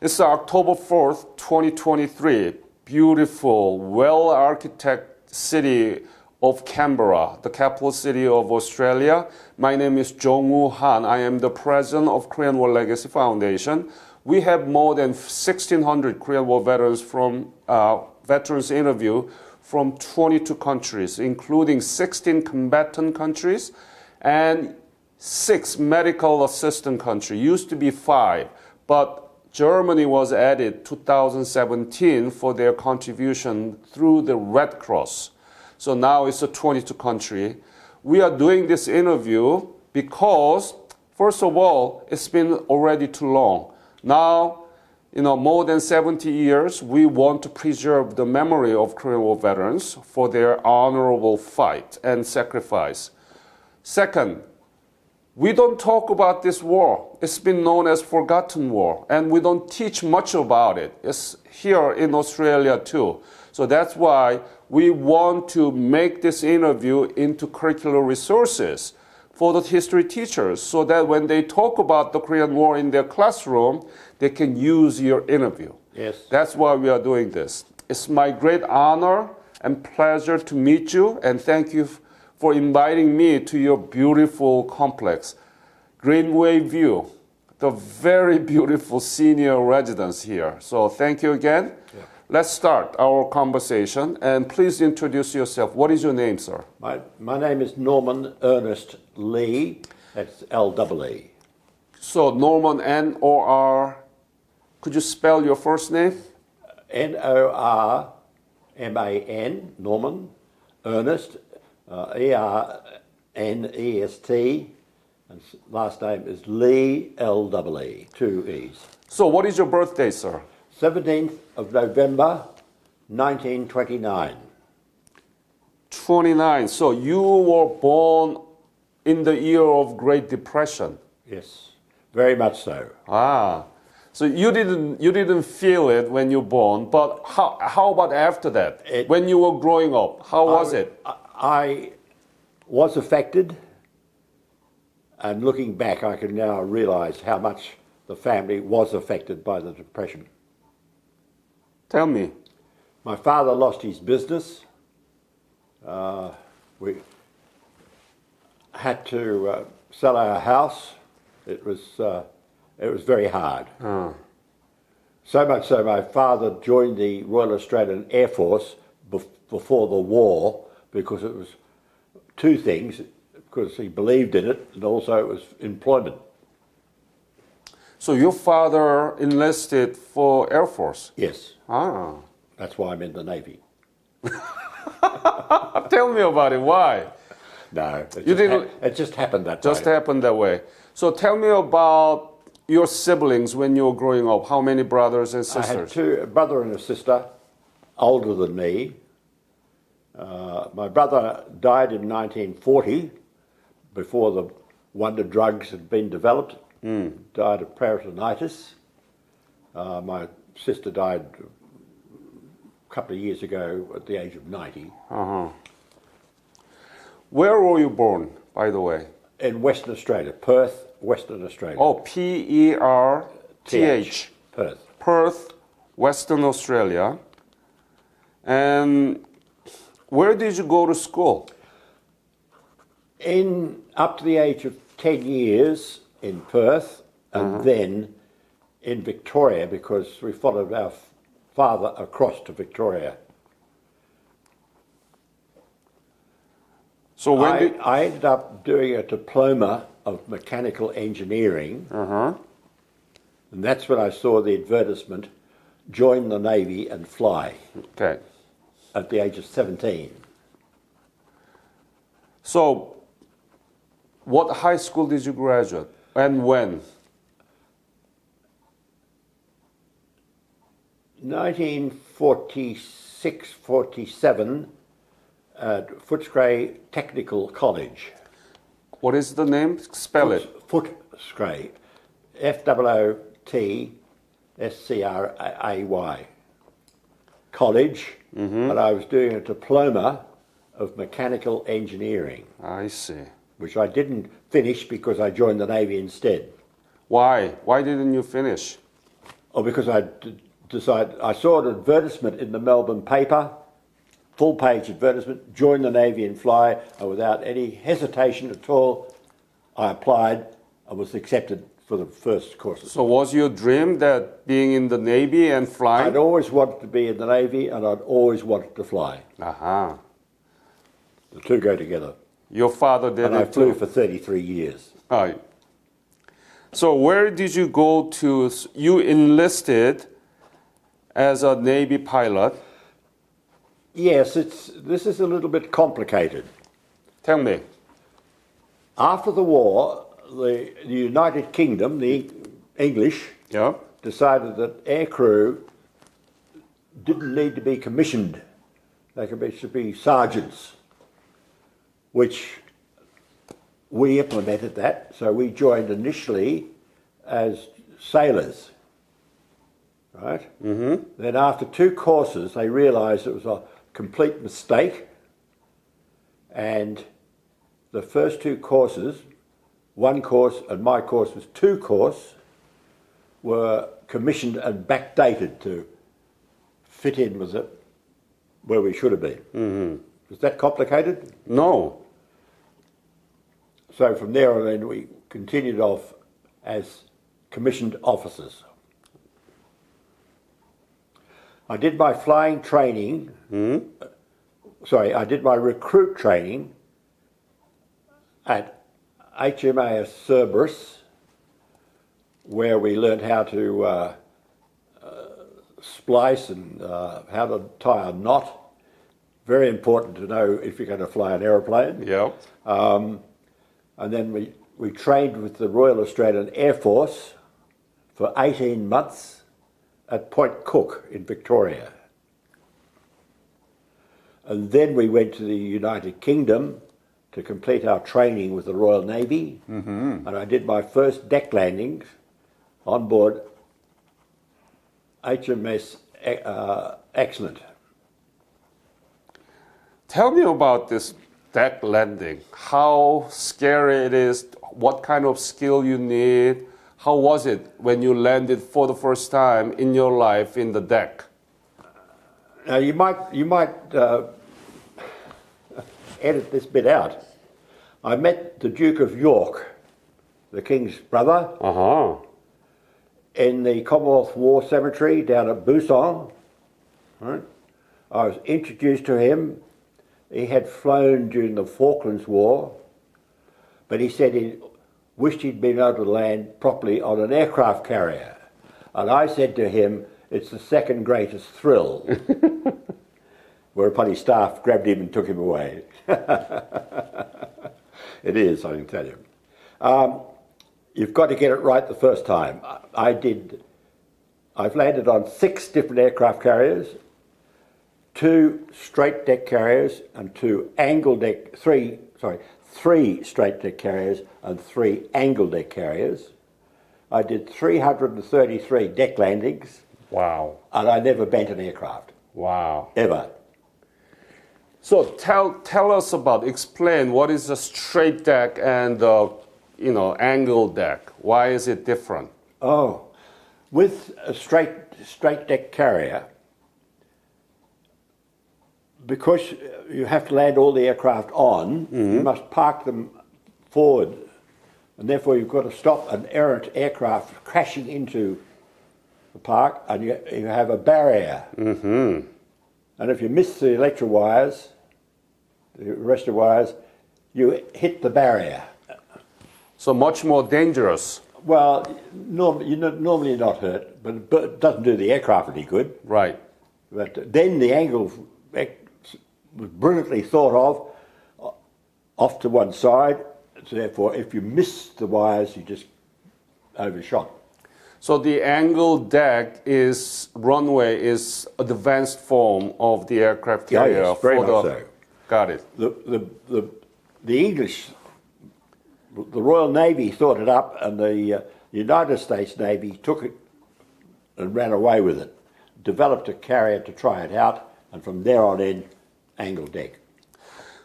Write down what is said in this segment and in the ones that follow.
It's October 4th, 2023. Beautiful, well-architected city of Canberra, the capital city of Australia. My name is Jong-Woo Han. I am the president of Korean War Legacy Foundation. We have more than 1,600 Korean War veterans from veterans interview from 22 countries, including 16 combatant countries and 6 medical assistant countries. Used to be 5, but Germany was added 2017 for their contribution through the Red Cross. So now it's a 22 country. We are doing this interview because, first of all, it's been already too long. Now, more than 70 years, we want to preserve the memory of Korean War veterans for their honorable fight and sacrifice. Second, we don't talk about this war. It's been known as forgotten war, and we don't teach much about it. It's here in Australia too. So that's why we want to make this interview into curricular resources for the history teachers so that when they talk about the Korean War in their classroom, they can use your interview. Yes. That's why we are doing this. It's my great honor and pleasure to meet you, and thank you for inviting me to your beautiful complex, Greenway View, the very beautiful senior residence here. So thank you again. Yeah. Let's start our conversation, and please introduce yourself. What is your name, sir? My name is Norman Ernest Lee. That's L-E-E. So Norman, N-O-R, could you spell your first name? N-O-R-M-A-N, Norman, Ernest, E-R-N-E-S-T, and last name is Lee, L-E-E, 2 E's. So what is your birthday, sir? 17th of November, 1929. 29. So you were born in the year of Great Depression. Yes, very much so. So you didn't feel it when you were born, but how about after that? When you were growing up, how was it? I was affected, and looking back, I can now realise how much the family was affected by the Depression. Tell me. My father lost his business. We had to sell our house. It was very hard. So much so, my father joined the Royal Australian Air Force before the war because it was 2 things, because he believed in it and also it was employment. So your father enlisted for Air Force? Yes. That's why I'm in the Navy. Tell me about it. Why? No, it just happened that way. Just happened that way. So tell me about your siblings when you were growing up. How many brothers and sisters? I had 2, a brother and a sister, older than me. My brother died in 1940, before the wonder drugs had been developed. Died of peritonitis. My sister died a couple of years ago at the age of 90. Where were you born, by the way? In Western Australia, Perth, Western Australia. Oh, P-E-R-T-H. Perth. Perth, Western Australia. And where did you go to school? Up to the age of 10 years in Perth, and then in Victoria, because we followed our father across to Victoria. So when I ended up doing a diploma of mechanical engineering, and that's when I saw the advertisement, join the Navy and fly, at the age of 17. So what high school did you graduate, and when? 1946-47 at Footscray Technical College. What is the name? Spell it. Footscray. F-O-O-T-S-C-R-A-Y. College. And I was doing a diploma of mechanical engineering. I see. Which I didn't finish because I joined the Navy instead. Why? Why didn't you finish? Oh, because decided, I saw an advertisement in the Melbourne paper, full page advertisement, join the Navy and fly, and without any hesitation at all, I applied and was accepted for the first courses. So was your dream that being in the Navy and flying? I'd always wanted to be in the Navy and I'd always wanted to fly. Aha. The two go together. Your father did And I it flew too. for 33 years. Right. So where did you go to? You enlisted as a Navy pilot. Yes, this is a little bit complicated. Tell me. After the war, the United Kingdom, the English, Yeah. decided that aircrew didn't need to be commissioned. They should be sergeants, which we implemented that. So we joined initially as sailors, right? Mm-hmm. Then after 2 courses, they realised it was a complete mistake, and the first 2 courses, 1 course and my course was 2 courses, were commissioned and backdated to fit in with it where we should have been. Mm-hmm. Was that complicated? No. So from there on in, we continued off as commissioned officers. I did my flying training, I did my recruit training at HMAS Cerberus, where we learned how to splice and how to tie a knot. Very important to know if you're going to fly an aeroplane. Yeah. And then we trained with the Royal Australian Air Force for 18 months at Point Cook in Victoria. And then we went to the United Kingdom to complete our training with the Royal Navy. Mm-hmm. And I did my first deck landings on board HMS Excellent. Tell me about this deck landing. How scary it is, what kind of skill you need. How was it when you landed for the first time in your life in the deck? Now you might edit this bit out. I met the Duke of York, the King's brother, Uh-huh. in the Commonwealth War Cemetery down at Busan. Right? I was introduced to him. He had flown during the Falklands War, but he said he wished he'd been able to land properly on an aircraft carrier. And I said to him, it's the second greatest thrill. Whereupon his staff grabbed him and took him away. It is, I can tell you. You've got to get it right the first time. I've landed on 6 different aircraft carriers, 2 straight deck carriers and 3 straight deck carriers and 3 angle deck carriers. I did 333 deck landings. Wow. And I never bent an aircraft. Wow. Ever. So tell us explain what is a straight deck and angle deck. Why is it different? Oh, with a straight deck carrier, because you have to land all the aircraft on, you must park them forward, and therefore you've got to stop an errant aircraft crashing into the park, and you have a barrier. Mm-hmm. And if you miss the electric wires, the arrestor wires, you hit the barrier. So much more dangerous. Well, normally you're not hurt, but it doesn't do the aircraft any good. Right. But then the angle was brilliantly thought of, off to one side. So therefore, if you miss the wires, you just overshot. So the angle deck runway is advanced form of the aircraft carrier. Yes, very much so. Got it. The English, the Royal Navy thought it up, and the United States Navy took it and ran away with it. Developed a carrier to try it out, and from there on in, angle deck.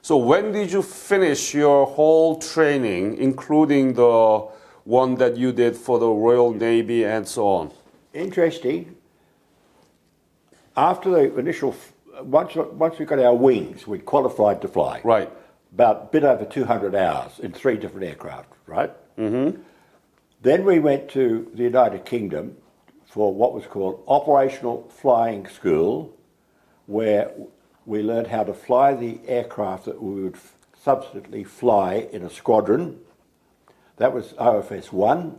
So when did you finish your whole training, including the one that you did for the Royal Navy and so on? interesting. After the initial, once we got our wings, we qualified to fly. Right. About a bit over 200 hours in 3 different aircraft, right? Mm-hmm. Then we went to the United Kingdom for what was called Operational Flying School, where we learned how to fly the aircraft that we would subsequently fly in a squadron. That was OFS 1.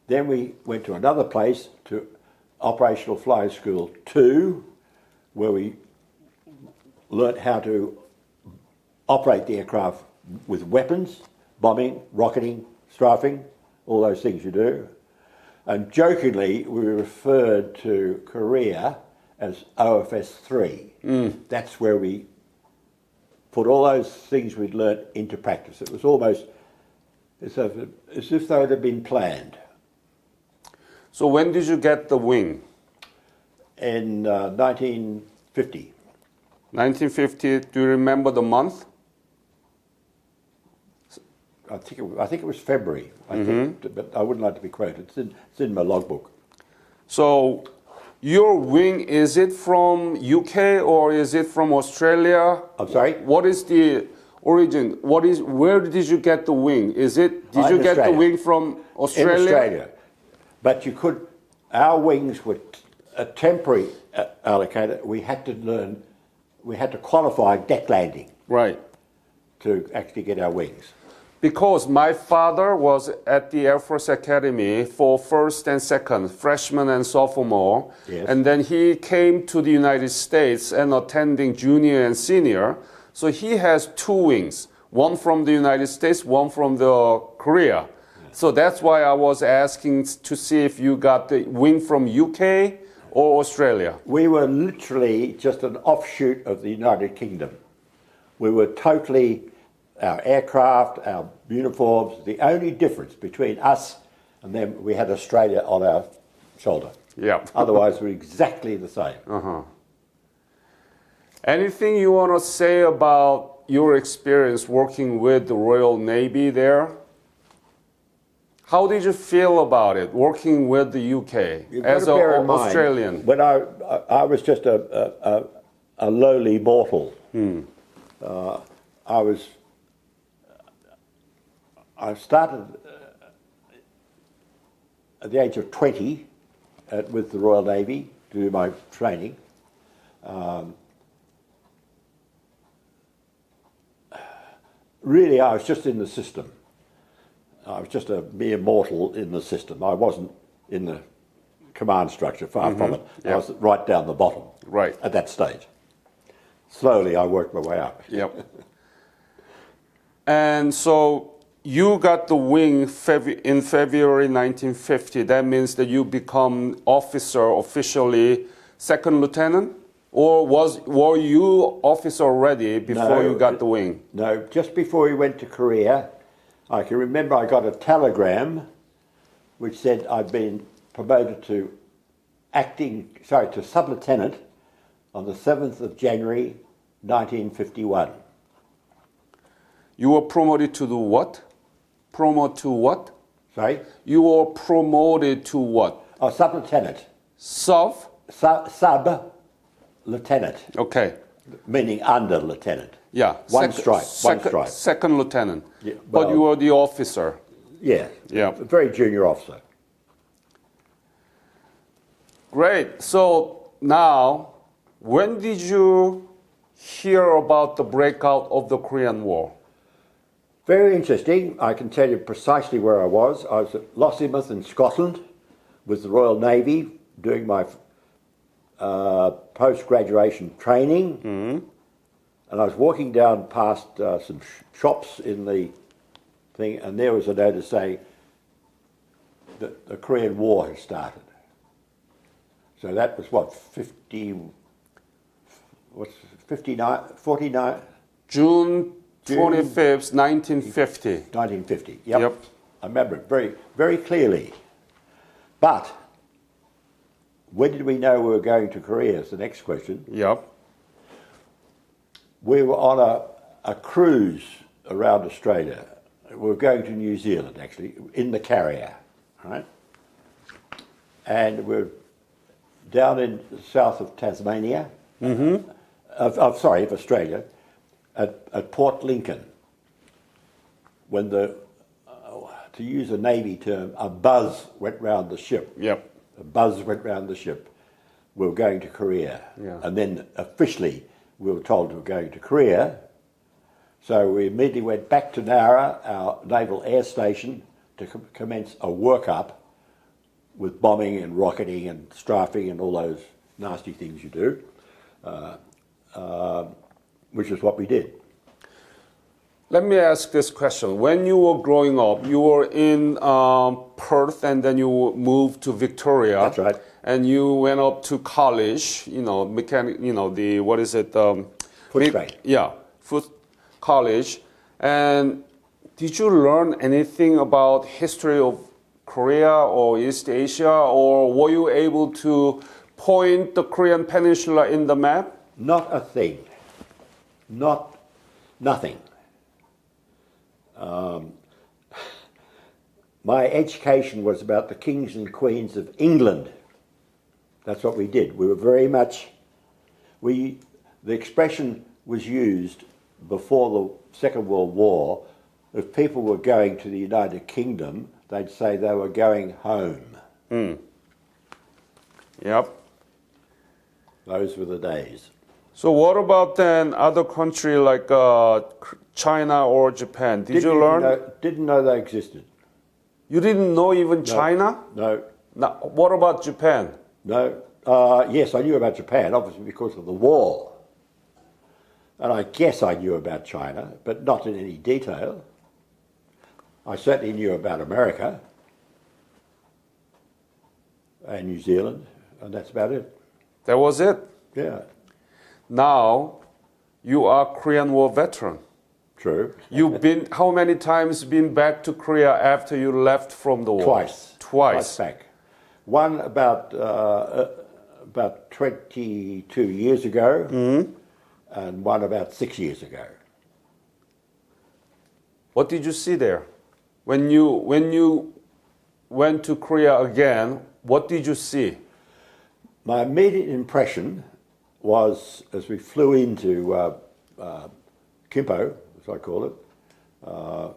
Then we went to another place, to Operational Flying School 2, where we learnt how to operate the aircraft with weapons, bombing, rocketing, strafing, all those things you do. And jokingly, we referred to Korea as OFS 3. That's where we put all those things we'd learnt into practice. It was almost as if they had been planned. So when did you get the wing? In 1950. 1950. Do you remember the month? I think it was February, but I wouldn't like to be quoted. It's in my logbook. So your wing, is it from UK or is it from Australia? I'm sorry? What is the origin? Where did you get the wing? Did you get the Australia. wing from Australia? In Australia. But our wings were temporary allocated. We had to qualify deck landing Right. to actually get our wings. Because my father was at the Air Force Academy for first and second, freshman and sophomore. Yes. And then he came to the United States and attending junior and senior. So he has 2 wings, one from the United States, one from the Korea. So that's why I was asking to see if you got the wing from UK or Australia. We were literally just an offshoot of the United Kingdom. We were totally, our aircraft, our uniforms, the only difference between us and them, we had Australia on our shoulder. Yeah. Otherwise, we're exactly the same. Anything you want to say about your experience working with the Royal Navy there? How did you feel about it, working with the UK You've as got to bear in an mind, Australian? when I was just a lowly mortal. I started at the age of 20 with the Royal Navy to do my training. Really, I was just in the system. I was just a mere mortal in the system. I wasn't in the command structure, far from it. I was right down the bottom Right. at that stage. Slowly, I worked my way up. Yep. And so you got the wing in February 1950. That means that you become officer officially, second lieutenant? Or were you officer already before you got the wing? No, just before we went to Korea, I can remember I got a telegram which said I'd been promoted to sub-lieutenant on the 7th of January 1951. You were promoted to the what? Promoted to what? Sorry? You were promoted to what? Oh, sub-lieutenant. Sub-lieutenant, Okay. meaning under lieutenant. Yeah. One stripe. Second lieutenant. Yeah, But well- you were the officer. Yeah. Yeah. A very junior officer. Great. So now, when did you hear about the breakout of the Korean War? Very interesting. I can tell you precisely where I was. I was at Lossiemouth in Scotland with the Royal Navy doing my post-graduation training. And I was walking down past some shops in the thing, and there was a notice saying that the Korean War had started. So that was what, 49? June 25th, 1950. 1950, yep. Yep. I remember it very, very clearly. But when did we know we were going to Korea is the next question. Yep. We were on a cruise around Australia. We were going to New Zealand, actually, in the carrier, right? and we're down in the south of Tasmania, of Australia, at Port Lincoln, when to use a Navy term, a buzz went round the ship. Yep. A buzz went round the ship. We were going to Korea. Yeah. And then officially we were told we were going to Korea. So we immediately went back to Nara, our naval air station, to commence a workup with bombing and rocketing and strafing and all those nasty things you do, which is what we did. Let me ask this question. When you were growing up, you were in Perth and then you moved to Victoria. That's right. And you went up to college, what is it? Footscray. Yeah, foot college. And did you learn anything about history of Korea or East Asia, or were you able to point the Korean peninsula in the map? Not a thing. Nothing. My education was about the kings and queens of England. That's what we did. We were very much, the expression was used before the Second World War. If people were going to the United Kingdom, they'd say they were going home. Yep. Those were the days. So what about then other country like China or Japan? Did you learn? Didn't know they existed. You didn't know even China? No. Now, what about Japan? No. Yes, I knew about Japan, obviously because of the war. And I guess I knew about China, but not in any detail. I certainly knew about America and New Zealand, and that's about it. That was it? Yeah. Now, you are Korean War veteran. True. You've been, how many times been back to Korea after you left from the war? Twice. Twice. Back. One about 22 years ago, and one about 6 years ago. What did you see there? When you went to Korea again, what did you see? My immediate impression was, as we flew into Kimpo, as I call it,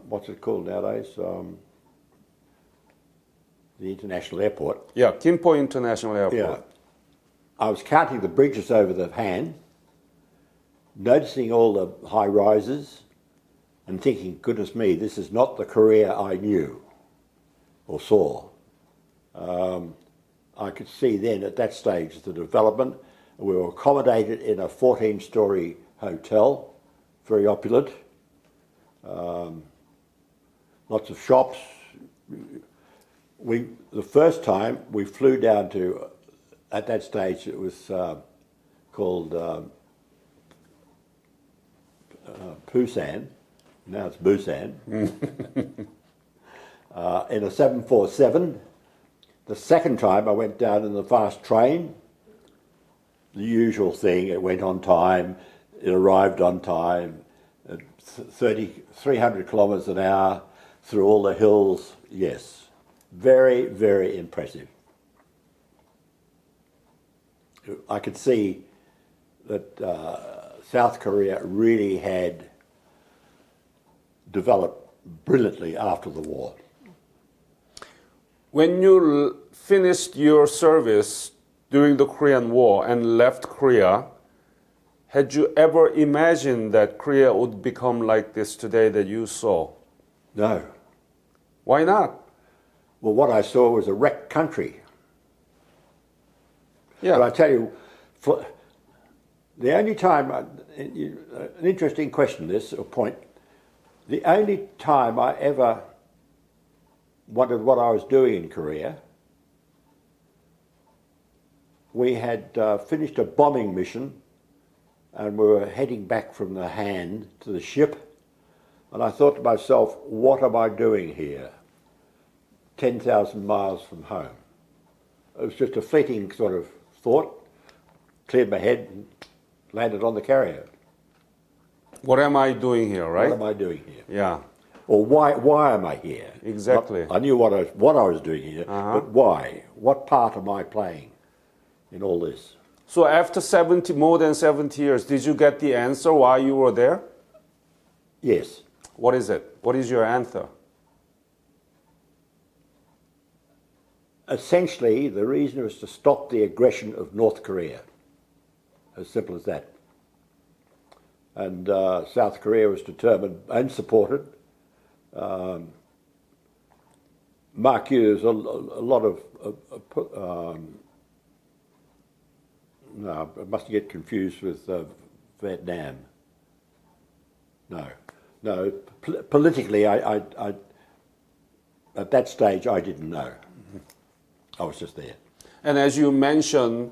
what's it called nowadays? The international airport. Yeah, Gimpo International Airport. Yeah. I was counting the bridges over the Han, noticing all the high rises, and thinking, goodness me, this is not the Korea I knew or saw. I could see then at that stage the development. We were accommodated in a 14-storey hotel, very opulent, lots of shops. The first time we flew down to, at that stage it was called Busan, now it's Busan, in a 747. The second time I went down in the fast train, the usual thing, it went on time, it arrived on time, at 300 kilometres an hour, through all the hills, yes. Very, very impressive. I could see that South Korea really had developed brilliantly after the war. When you finished your service during the Korean War and left Korea, had you ever imagined that Korea would become like this today that you saw? No. Why not? Well, what I saw was a wrecked country. Yeah. But I tell you, the only time, an interesting question this, or point, the only time I ever wondered what I was doing in Korea, we had finished a bombing mission and we were heading back from the Han to the ship, and I thought to myself, what am I doing here? 10,000 miles from home. It was just a fleeting sort of thought, cleared my head and landed on the carrier. What am I doing here, right? What am I doing here? Yeah. or why am I here? Exactly. I knew what I was doing here, but why? What part am I playing in all this? So after more than 70 years, did you get the answer why you were there? Yes. What is it? What is your answer? Essentially, the reason was to stop the aggression of North Korea. As simple as that. And South Korea was determined and supported. Mark Hughes, a lot of no, I must get confused with Vietnam. No. Politically, I at that stage I didn't know. I was just there. And as you mentioned,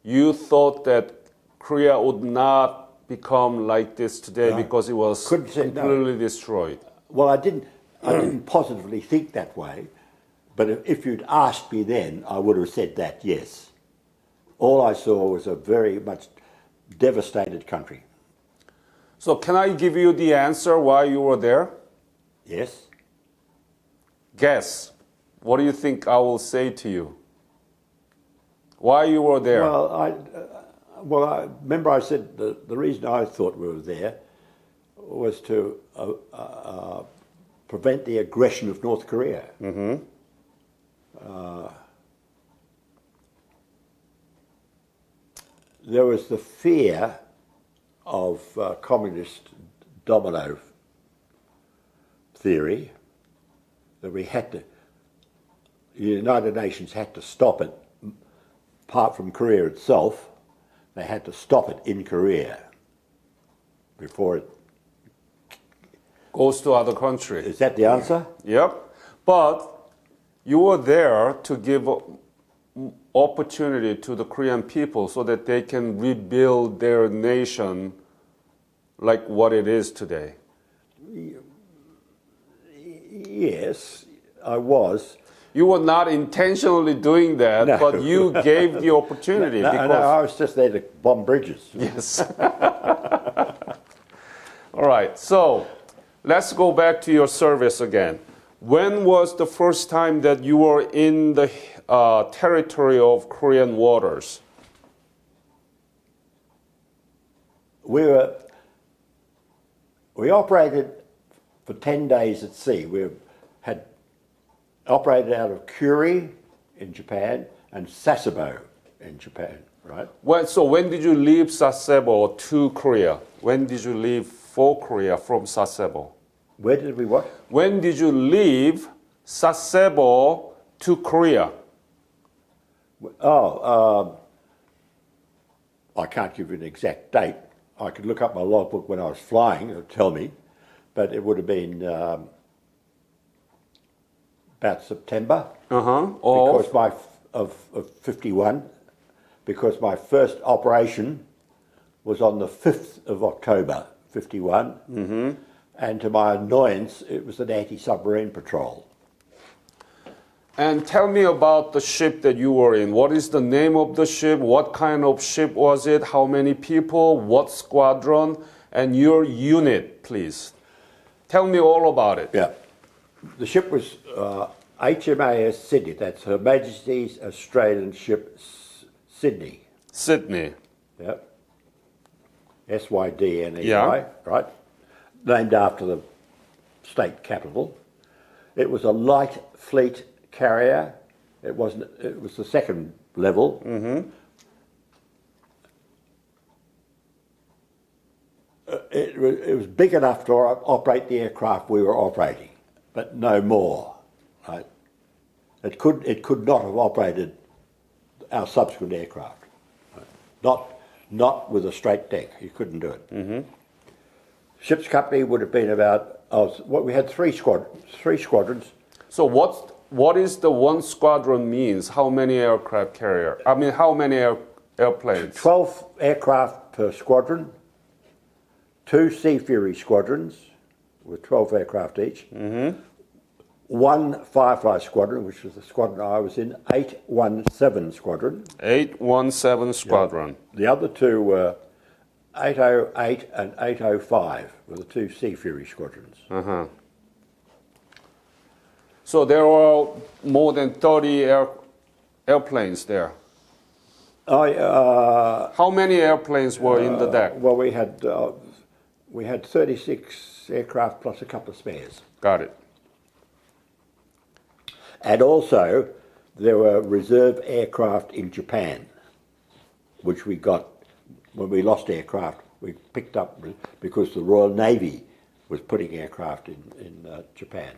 you thought that Korea would not become like this today because it was completely destroyed. Well, I didn't positively think that way, but if you'd asked me then, I would have said that, yes. All I saw was a very much devastated country. So can I give you the answer why you were there? Yes. Guess. What do you think I will say to you? Why you were there? Well, I remember I said the reason I thought we were there was to prevent the aggression of North Korea. Mm-hmm. There was the fear of communist domino theory that the United Nations had to stop it. Apart from Korea itself, they had to stop it in Korea before it goes to other countries. Is that the answer? Yep. But you were there to give opportunity to the Korean people so that they can rebuild their nation like what it is today. Yes, I was. You were not intentionally doing that, No. but you gave the opportunity. No, because I was just there to bomb bridges. Yes. All right, so let's go back to your service again. When was the first time that you were in the territory of Korean waters? We operated for 10 days at sea. We had operated out of Kuri in Japan and Sasebo in Japan, right? So when did you leave Sasebo to Korea? When did you leave for Korea from Sasebo? Where did we what? When did you leave Sasebo to Korea? I can't give you an exact date. I could look up my logbook when I was flying, it'll tell me, but it would have been about September. Because of 51, because my first operation was on the 5th of October, 51, and to my annoyance, it was an anti-submarine patrol. And tell me about the ship that you were in. What is the name of the ship? What kind of ship was it? How many people? What squadron? And your unit, please. Tell me all about it. Yeah. The ship was HMAS Sydney. That's Her Majesty's Australian Ship Sydney. Sydney. Yep. SYDNEY, Yeah. right? Named after the state capital. It was a light fleet carrier. It was the second level. It was big enough to operate the aircraft we were operating, but no more. Right? It could not have operated our subsequent aircraft. Right? Not with a straight deck. You couldn't do it. Ship's company would have been about. We had three squadrons. So what is the one squadron means? How many aircraft carrier? I mean, how many airplanes? 12 aircraft per squadron. 2 Sea Fury squadrons with 12 aircraft each. One Firefly squadron, which was the squadron I was in, 817 squadron. 817 squadron. The other two were 808 and 805 were the 2 Sea Fury squadrons. So there were more than 30 airplanes there. How many airplanes were in the deck? Well, we had 36 aircraft plus a couple of spares. Got it. And also, there were reserve aircraft in Japan, which we got when we lost aircraft. We picked up because the Royal Navy was putting aircraft in Japan.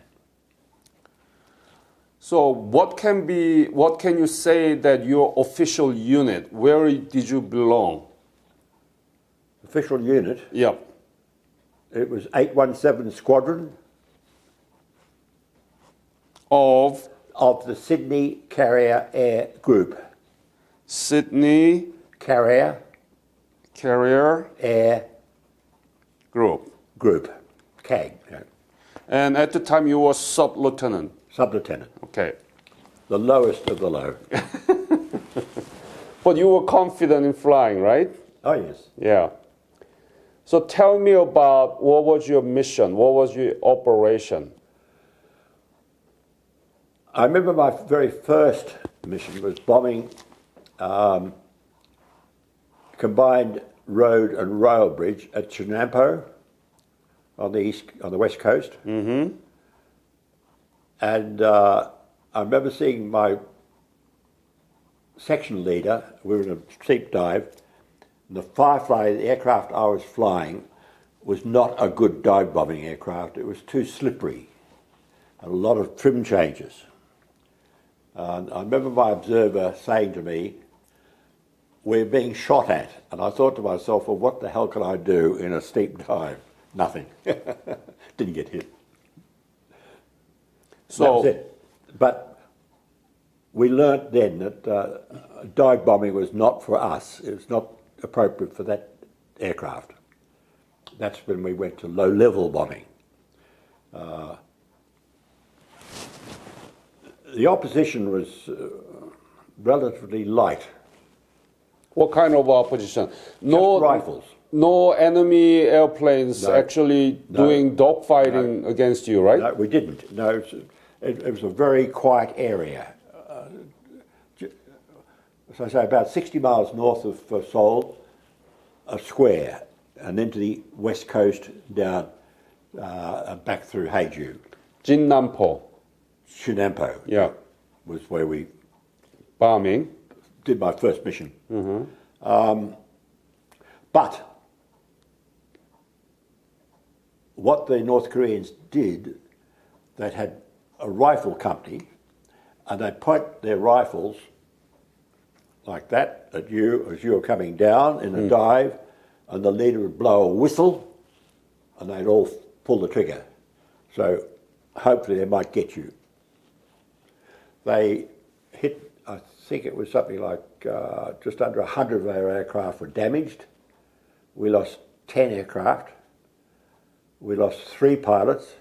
So what can you say that your official unit, where did you belong? Official unit, Yeah. it was 817 Squadron Of of the Sydney Carrier Air Group. Sydney Carrier Carrier Air Group. Group, CAG, And at the time you were sub-lieutenant. sub-lieutenant, Okay. the lowest of the low. But you were confident in flying, right? Oh yes. Yeah. So tell me about what was your mission? What was your operation? I remember my very first mission was bombing combined road and rail bridge at Chinampo on the west coast. Mm-hmm. And I remember seeing my section leader. We were in a steep dive. And the Firefly, the aircraft I was flying, was not a good dive bombing aircraft. It was too slippery, and a lot of trim changes. I remember my observer saying to me, "We're being shot at." And I thought to myself, well, what the hell can I do in a steep dive? Nothing. Didn't get hit. So That was it. But we learnt then that dive bombing was not for us. It was not appropriate for that aircraft. That's when we went to low-level bombing. The opposition was relatively light. what kind of opposition? Just rifles. No enemy airplanes No. actually No. doing dogfighting against you, right? No, we didn't. No, it was a very quiet area. As I say, about 60 miles north of Seoul, a square, and then to the west coast down back through Haeju. Jinnampo. Chinampo Yeah. was where we Bombing. did my first mission. But what the North Koreans did, they had a rifle company, and they'd point their rifles like that at you as you were coming down in a dive, and the leader would blow a whistle, and they'd all pull the trigger. So hopefully they might get you. They hit, I think it was something like just under 100 of our aircraft were damaged. We lost 10 aircraft. We lost 3 pilots,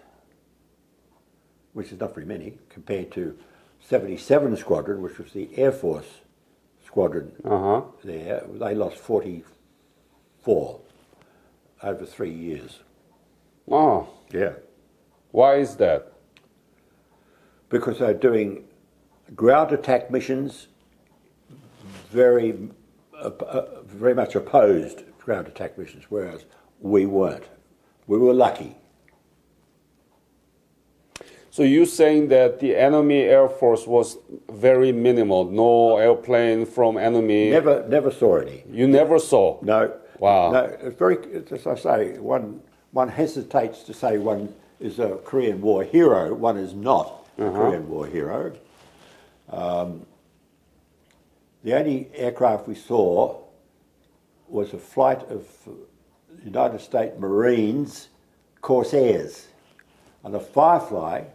which is not very many, compared to 77 Squadron, which was the Air Force squadron there. They lost 44 over 3 years. Oh, Yeah. why is that? Because they're doing ground attack missions, very much opposed ground attack missions, whereas we weren't. We were lucky. So you're saying that the enemy air force was very minimal, no airplane from enemy. Never saw any. You never saw. No. Wow. No. It's very. As I say, one hesitates to say one is a Korean War hero. One is not a Korean War hero. The only aircraft we saw was a flight of United States Marines Corsairs, and a Firefly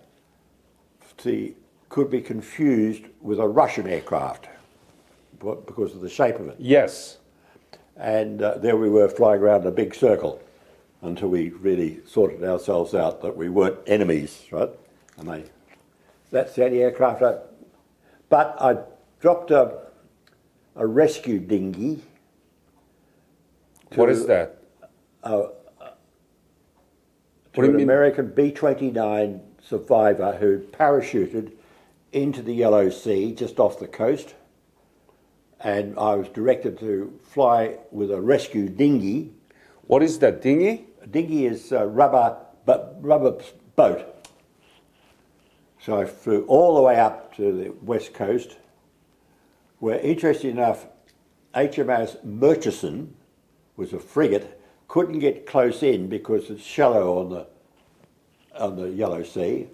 could be confused with a Russian aircraft because of the shape of it. Yes. And there we were flying around in a big circle until we really sorted ourselves out that we weren't enemies, right? And that's the only aircraft but I dropped a rescue dinghy. What is that? To an American B-29 survivor who parachuted into the Yellow Sea just off the coast, and I was directed to fly with a rescue dinghy. What is that, dinghy? A dinghy is a rubber boat. So I flew all the way up to the west coast, where, interesting enough, HMAS Murchison was a frigate, couldn't get close in because it's shallow on the Yellow Sea.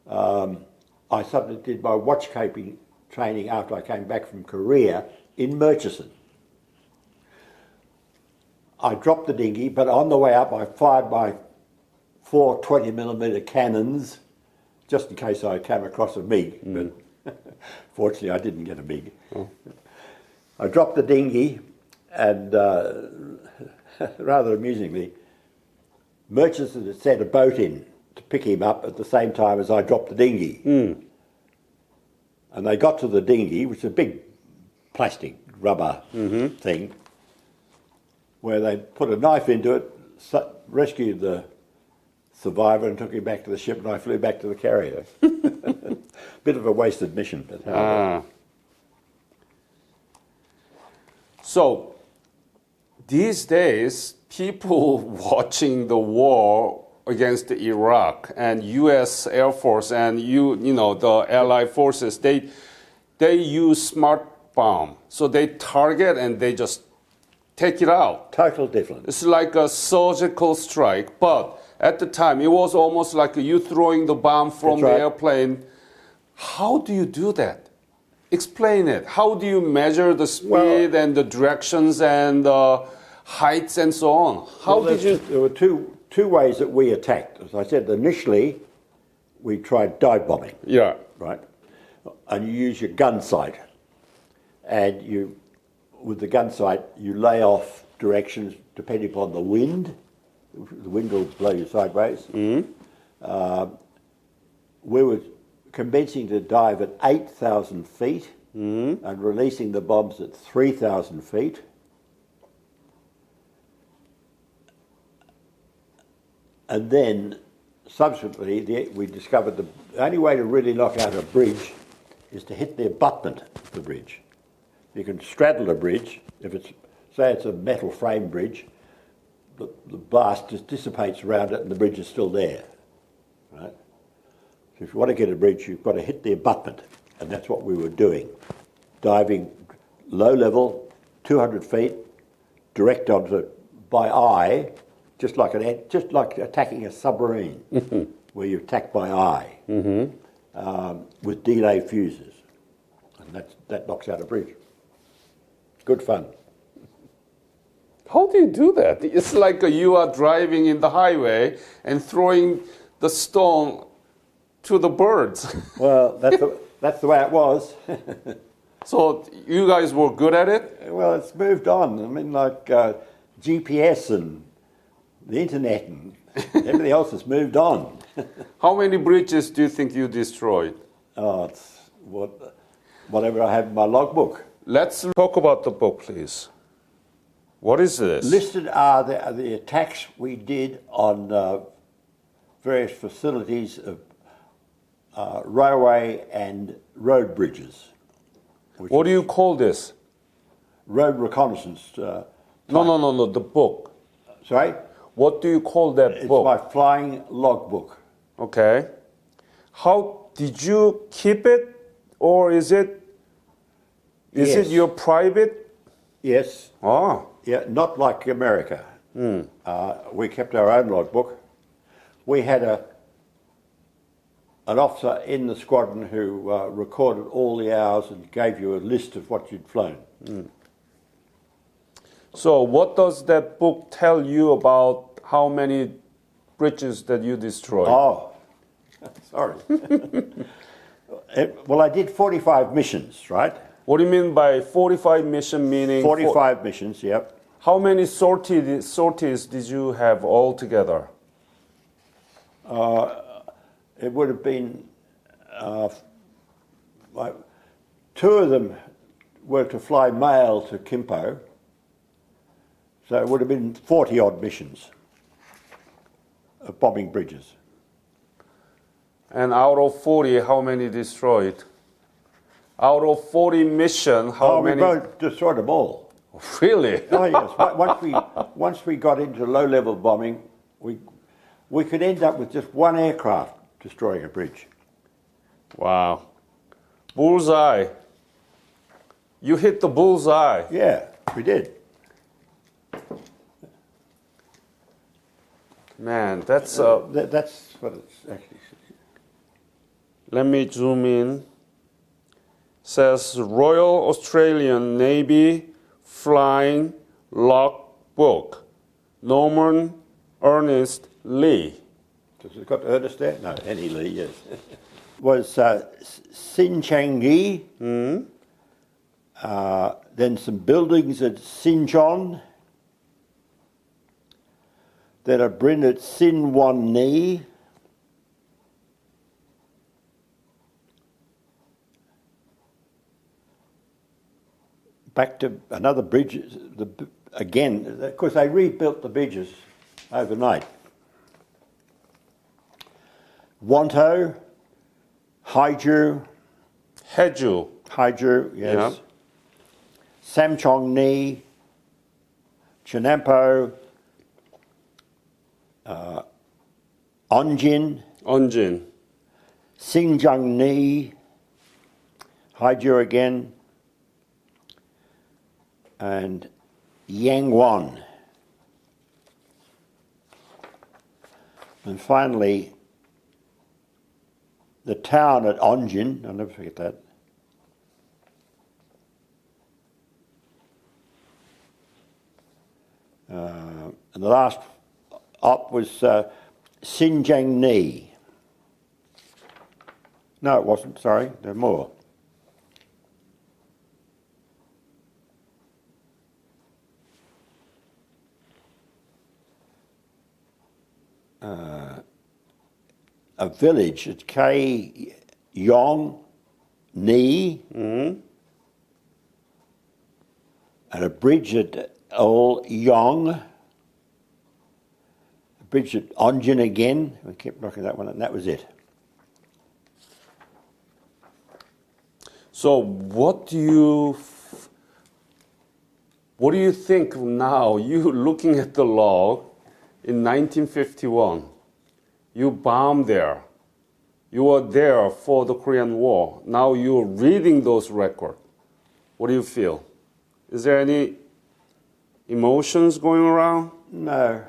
I suddenly did my watchkeeping training after I came back from Korea in Murchison. I dropped the dinghy, but on the way up I fired my 4 20mm cannons just in case I came across a MiG, but fortunately I didn't get a MiG. Oh. I dropped the dinghy and rather amusingly, Murchison had sent a boat in to pick him up at the same time as I dropped the dinghy. And they got to the dinghy, which is a big plastic rubber thing, where they put a knife into it, rescued the survivor and took him back to the ship, and I flew back to the carrier. Bit of a wasted mission. But So, these days, people watching the war against Iraq and U.S. Air Force and the Allied forces, they use smart bomb. So they target and they just take it out. Total difference. It's like a surgical strike, but at the time it was almost like you throwing the bomb from That's right. the airplane. How do you do that? Explain it. How do you measure the speed and the directions and the heights and so on? How did you? There were two ways that we attacked. As I said, initially we tried dive bombing. Yeah. Right? And you use your gun sight. And with the gun sight, you lay off directions depending upon the wind. The wind will blow you sideways. We were commencing to dive at 8,000 feet and releasing the bombs at 3,000 feet. And then, subsequently, we discovered the only way to really knock out a bridge is to hit the abutment of the bridge. You can straddle a bridge. If it's, say it's a metal frame bridge, the blast just dissipates around it and the bridge is still there. Right? So if you want to get a bridge, you've got to hit the abutment. And that's what we were doing. Diving low level, 200 feet, direct onto by eye, just like attacking a submarine, where you attack by eye, with delay fuses, and that knocks out a bridge. Good fun. How do you do that? It's like you are driving in the highway and throwing the stone to the birds. Well, that's the way it was. So you guys were good at it? Well, it's moved on. I mean, like GPS and the internet and everything else has moved on. How many bridges do you think you destroyed? Oh, it's whatever I have in my logbook. Let's talk about the book, please. What is this? Listed are the attacks we did on various facilities of railway and road bridges. What do you call this? Road reconnaissance. No, the book. Sorry? What do you call that book? It's my flying logbook. Okay. How did you keep it, or is it Yes. your private? Yes. Ah. Yeah, not like America. We kept our own logbook. We had an officer in the squadron who recorded all the hours and gave you a list of what you'd flown. So what does that book tell you about how many bridges that you destroyed? Oh, sorry. Well, I did 45 missions, right? What do you mean by 45 mission, meaning? 45 missions, yep. How many sorties did you have altogether? It would have been, two of them were to fly mail to Kimpo, so it would have been 40-odd missions of bombing bridges. And out of 40, how many destroyed? Out of 40 mission, how many? We both destroyed them all. Really? Oh yes. Once we got into low-level bombing, we could end up with just one aircraft destroying a bridge. Wow. Bullseye. You hit the bullseye. Yeah, we did. Man, that's That's what it's actually. let me zoom in. Says Royal Australian Navy Flying Logbook. Norman Ernest Lee. Has it got Ernest there? No, Annie Lee, yes. Was Xinjiang, then some buildings at Xinjiang, then a bridge at Xinwan, back to another bridge, again, of course they rebuilt the bridges overnight. Wanto, Haiju, Heju. yes. Yeah. Samchong Ni, Chenampo, Onjin, Xinjiang Ni, Haiju again, and Yangwon. And finally, the town at Onjin, I'll never forget that. And the last op was Xinjiang Ni. No, it wasn't, sorry, there are more. A village at Kai Yong Ni, and a bridge at Ol Yong, a bridge at Onjin again. We kept knocking that one, and that was it. So what do you think now? You looking at the log in 1951. You bombed there. You were there for the Korean War. Now you're reading those records. What do you feel? Is there any emotions going around? No.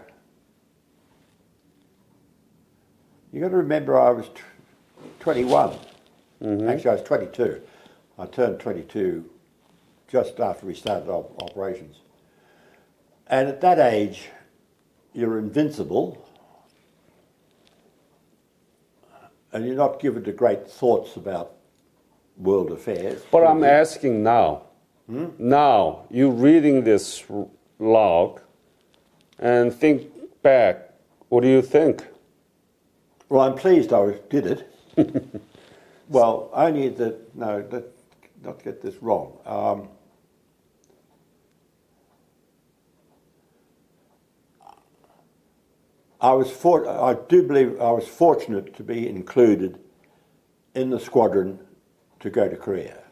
You got to remember I was 21. Actually, I was 22. I turned 22 just after we started operations. And at that age, you're invincible and you're not given to great thoughts about world affairs. But I'm asking now. Now, you're reading this log and think back. What do you think? Well, I'm pleased I did it. Well, only that, no, not get this wrong. I do believe I was fortunate to be included in the squadron to go to Korea.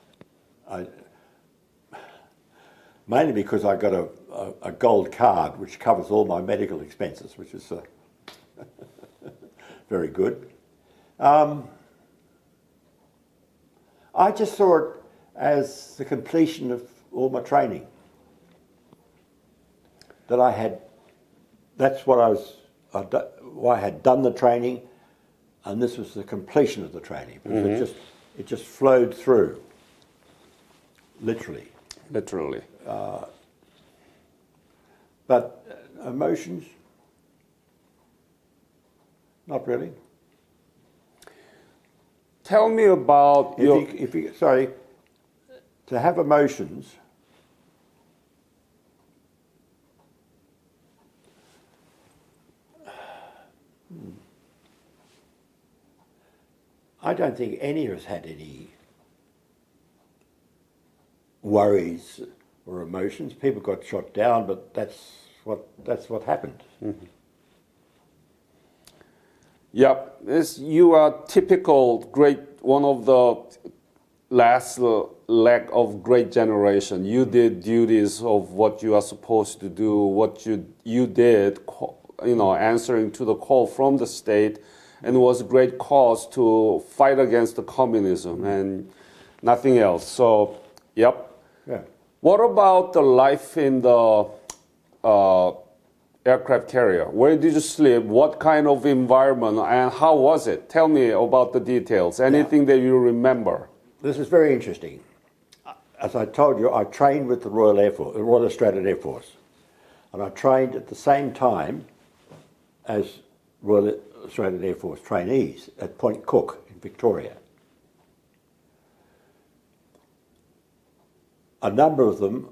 Mainly because I got a gold card which covers all my medical expenses, which is very good. I just saw it as the completion of all my training. That I had, that's what I had done the training, and this was the completion of the training. Because it just flowed through, literally. Literally. But emotions, not really. Tell me about sorry, to have emotions, I don't think any of us had any worries or emotions. People got shot down, but that's what happened. Yep, you are typical great, one of the last leg of great generation. You did duties of what you are supposed to do, what you did, answering to the call from the state, and it was a great cause to fight against the communism and nothing else. So, yep. Yeah. What about the life in the aircraft carrier? Where did you sleep? What kind of environment and how was it? Tell me about the details. Anything that you remember? This is very interesting. As I told you, I trained with the Royal Air Force, the Royal Australian Air Force, and I trained at the same time as Royal Australian Air Force trainees at Point Cook in Victoria. A number of them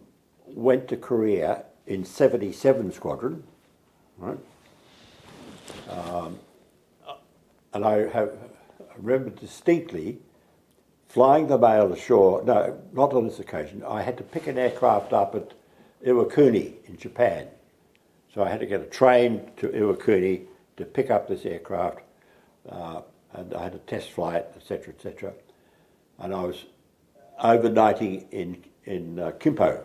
went to Korea in 77 Squadron, right? And I remember distinctly flying the mail ashore. No, not on this occasion. I had to pick an aircraft up at Iwakuni in Japan. So I had to get a train to Iwakuni to pick up this aircraft, and I had a test flight, etc., etc. And I was overnighting in Kimpo.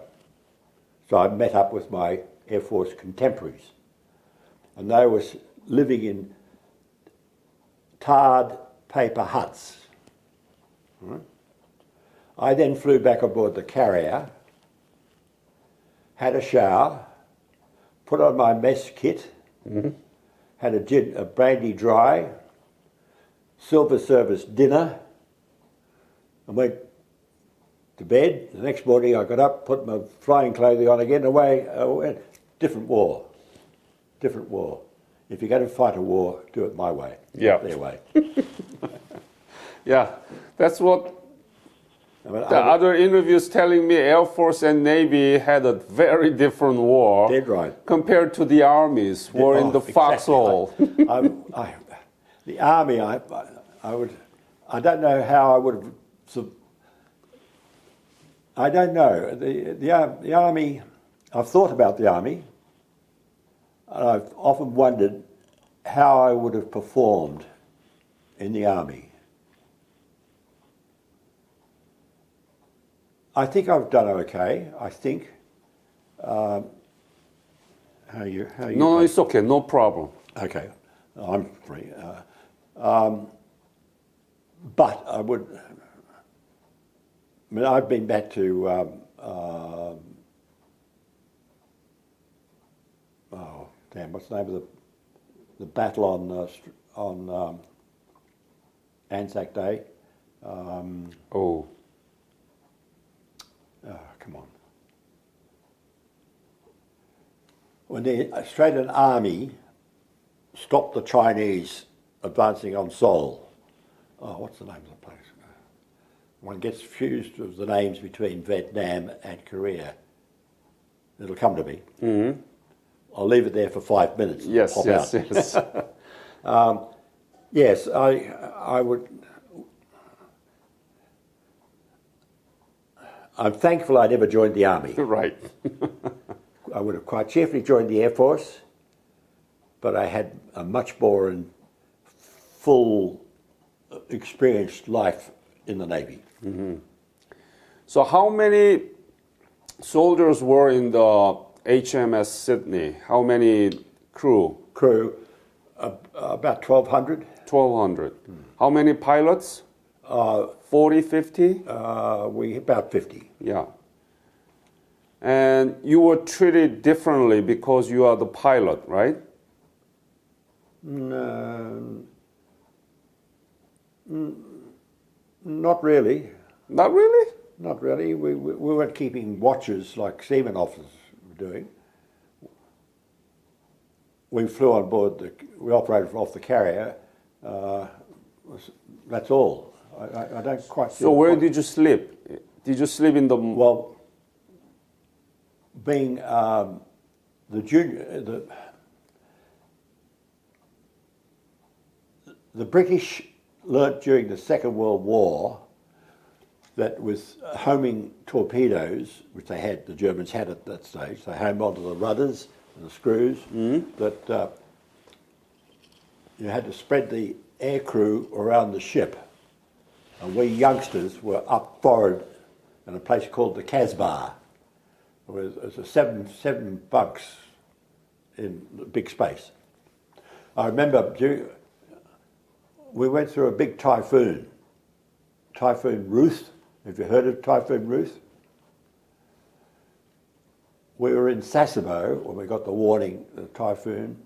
So I met up with my Air Force contemporaries, and they were living in tarred paper huts. Right? I then flew back aboard the carrier, had a shower, put on my mess kit, had a brandy dry, silver service dinner, and went to bed. The next morning I got up, put my flying clothing on again, away. Different war. Different war. If you're going to fight a war, do it my way, Yeah. not their way. Yeah, that's what I mean, the other interviews telling me. Air Force and Navy had a very different war. Dead right. Compared to the armies war in the foxhole. The army, I don't know how I would have. I don't know. The army. I've thought about the army, and I've often wondered how I would have performed in the army. I think I've done okay. I think. How you? No, it's okay. No problem. Okay, I'm free. But I would. I mean, I've been back to. What's the name of the battle on Anzac Day? Oh. Come on. When the Australian Army stopped the Chinese advancing on Seoul. Oh, what's the name of the place? One gets confused with the names between Vietnam and Korea. It'll come to me. Mm-hmm. I'll leave it there for 5 minutes. Yes, pop yes, out. yes. Yes, I would. I'm thankful I never joined the army. Right. I would have quite cheerfully joined the Air Force, but I had a much more and full experienced life in the Navy. Mm-hmm. So how many soldiers were in the HMS Sydney? How many crew? Crew, about 1,200. 1,200. How many pilots? 40, 50? We about 50. Yeah. And you were treated differently because you are the pilot, right? No, not really. Not really? Not really. We weren't keeping watches like seaman officers were doing. We flew on board, we operated off the carrier. That's all. I don't quite. So where did you sleep? Did you sleep in the? Well, being the junior, the British learnt during the Second World War that with homing torpedoes, which they had, the Germans had at that stage, they homed onto the rudders and the screws, that you had to spread the air crew around the ship. And we youngsters were up forward in a place called the Casbah. It was a seven bunks in big space. I remember we went through a big typhoon, Typhoon Ruth. Have you heard of Typhoon Ruth? We were in Sasebo when we got the warning, the typhoon,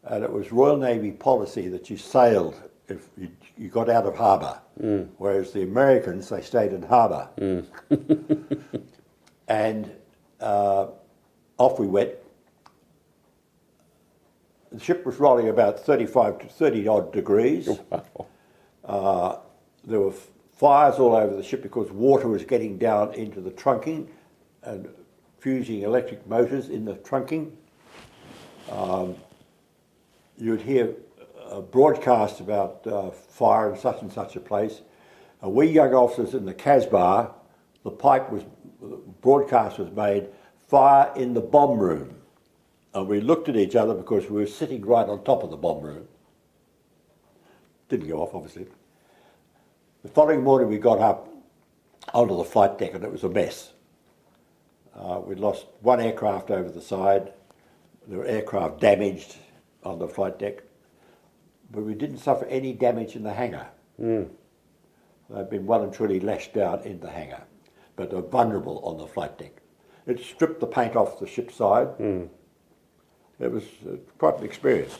and it was Royal Navy policy that you sailed if you got out of harbour, whereas the Americans, they stayed in harbour. And off we went. The ship was rolling about 35 to 30 odd degrees. There were fires all over the ship because water was getting down into the trunking and fusing electric motors in the trunking. You'd hear a broadcast about fire in such and such a place. And we young officers in the Casbah, the broadcast was made, fire in the bomb room. And we looked at each other because we were sitting right on top of the bomb room. Didn't go off, obviously. The following morning we got up onto the flight deck and it was a mess. We'd lost one aircraft over the side. There were aircraft damaged on the flight deck. But we didn't suffer any damage in the hangar. They'd been well and truly lashed down in the hangar, but they were vulnerable on the flight deck. It stripped the paint off the ship's side. It was quite an experience.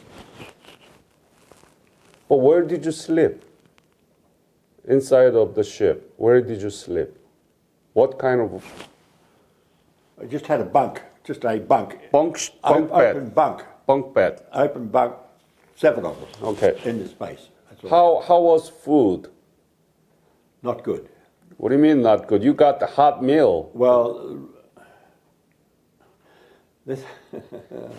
But where did you sleep? Inside of the ship, where did you sleep? What kind of... I just had a bunk, just a bunk. Bunk Open bed? bunk. Bunk bed. Open bunk, 7 of them. Okay. In the space. That's all. How was food? Not good. What do you mean not good? You got the hot meal. Well, this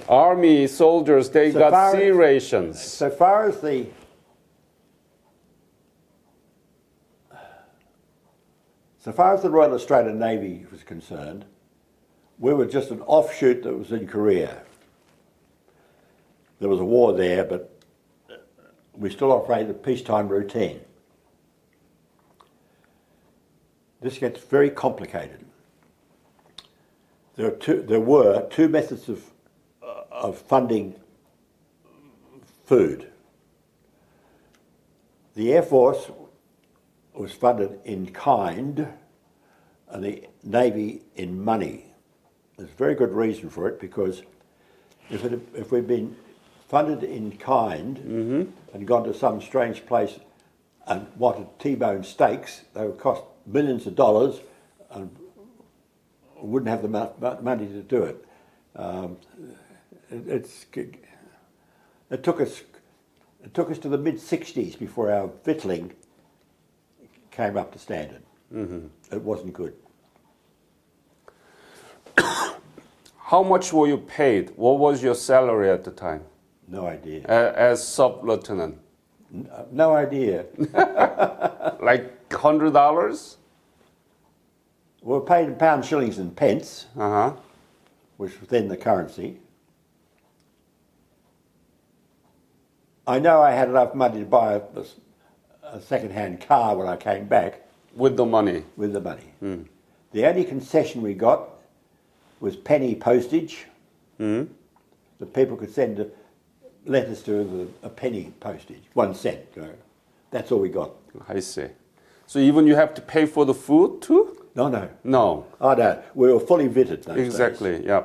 Army soldiers, they So got far sea as- rations. so far as the Royal Australian Navy was concerned, we were just an offshoot that was in Korea. There was a war there, but we still operated the peacetime routine. This gets very complicated. There were two methods of funding food. The Air Force was funded in kind and the Navy in money. There's a very good reason for it, because if we'd been funded in kind and gone to some strange place and wanted T-bone steaks, they would cost millions of dollars and wouldn't have the money to do it. It took us to the mid-60s before our victualling came up to standard. It wasn't good. How much were you paid? What was your salary at the time? No idea. As sub-lieutenant? No idea. Like $100? We were paid in pounds, shillings and pence, Uh-huh. which was then the currency. I know I had enough money to buy a second-hand car when I came back. With the money? With the money. The only concession we got was penny postage. That people could send letters to a penny postage, 1 cent. That's all we got. I see. So even you have to pay for the food too? No, no. No. Oh, no. We were fully vitted those Exactly, days. yeah.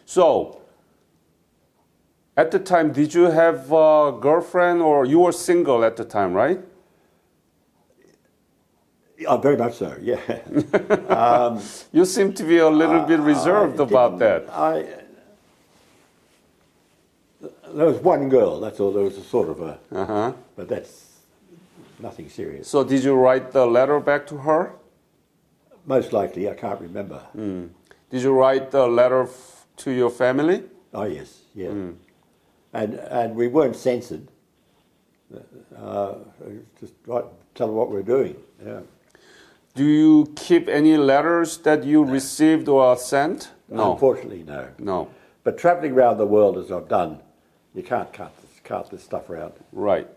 So, at the time, did you have a girlfriend, or you were single at the time, right? Oh, very much so, yeah. You seem to be a little bit reserved about that. There was one girl, that's all. There was a sort of a... But that's nothing serious. So did you write the letter back to her? Most likely, I can't remember. Did you write the letter to your family? Oh, yes, yeah. And we weren't censored. Just tell them what we're doing, yeah. Do you keep any letters that you received or sent? No. Unfortunately, no. No. But travelling around the world as I've done, you can't cut cart this stuff around. Right.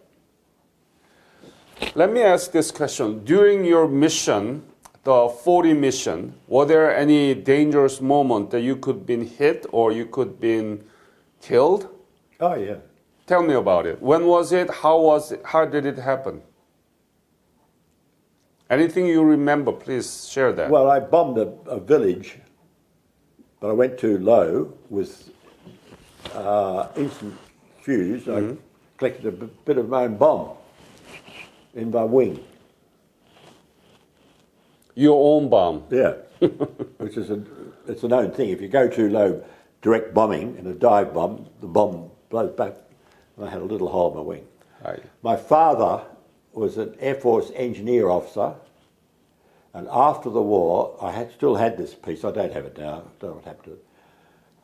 Let me ask this question. During your mission, the 40 mission, were there any dangerous moment that you could been hit or you could been killed? Oh, yeah. Tell me about it. When was it? How was it? How did it happen? Anything you remember, please share that. Well, I bombed a village, but I went too low with instant fuse. I collected a bit of my own bomb in my wing. Your own bomb. Yeah, which is it's a known thing. If you go too low, direct bombing in a dive bomb, the bomb blows back. And I had a little hole in my wing. Right. My father was an Air Force engineer officer, and after the war, still had this piece. I don't have it now. I don't know what happened to it.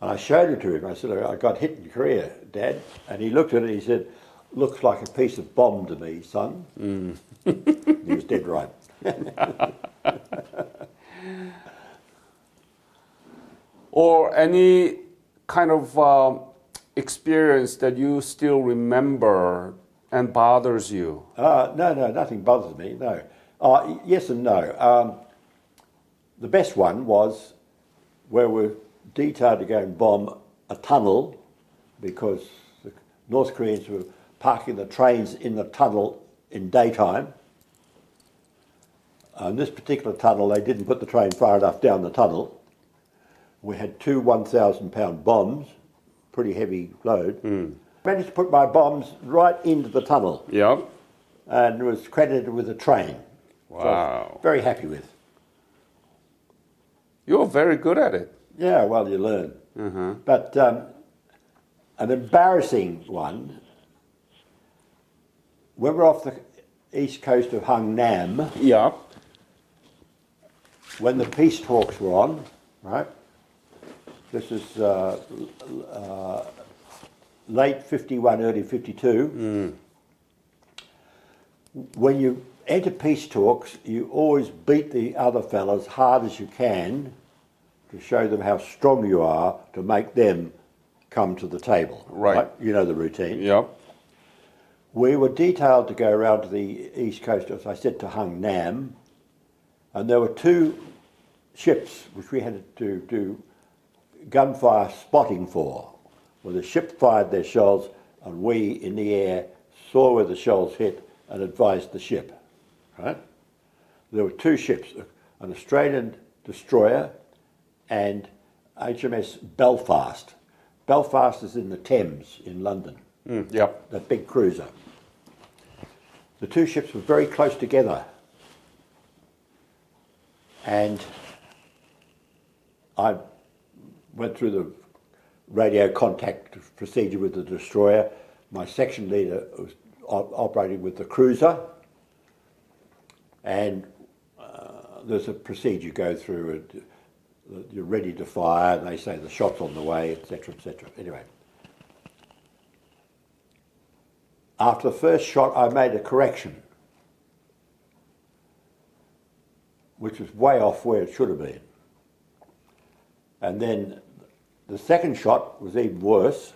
And I showed it to him. I said, I got hit in Korea, Dad. And he looked at it and he said, looks like a piece of bomb to me, son. He was dead right. Or any kind of experience that you still remember and bothers you? No, nothing bothers me, no. Yes and no. The best one was where we're detailed to go and bomb a tunnel because the North Koreans were parking the trains in the tunnel in daytime. In this particular tunnel, they didn't put the train far enough down the tunnel. We had two 1,000-pound bombs, pretty heavy load. Managed to put my bombs right into the tunnel. Yeah. And was credited with a train. Wow. So I was very happy with. You're very good at it. Yeah, well, you learn. But an embarrassing one, when we're off the east coast of Hang Nam, Yeah. when the peace talks were on, right? This is late 51, early 52. When you enter peace talks, you always beat the other fellas hard as you can to show them how strong you are to make them come to the table. Right. You know the routine. Yeah. We were detailed to go around to the east coast, as I said, to Hang Nam, and there were two ships which we had to do gunfire spotting for, where the ship fired their shells and we in the air saw where the shells hit and advised the ship. Right? There were two ships, an Australian destroyer and HMS Belfast. Belfast is in the Thames in London, Yeah. that big cruiser. The two ships were very close together, and I went through the radio contact procedure with the destroyer. My section leader was operating with the cruiser, and there's a procedure you go through. You're ready to fire, and they say the shot's on the way, etc., etc. Anyway, after the first shot, I made a correction, which was way off where it should have been. And then the second shot was even worse,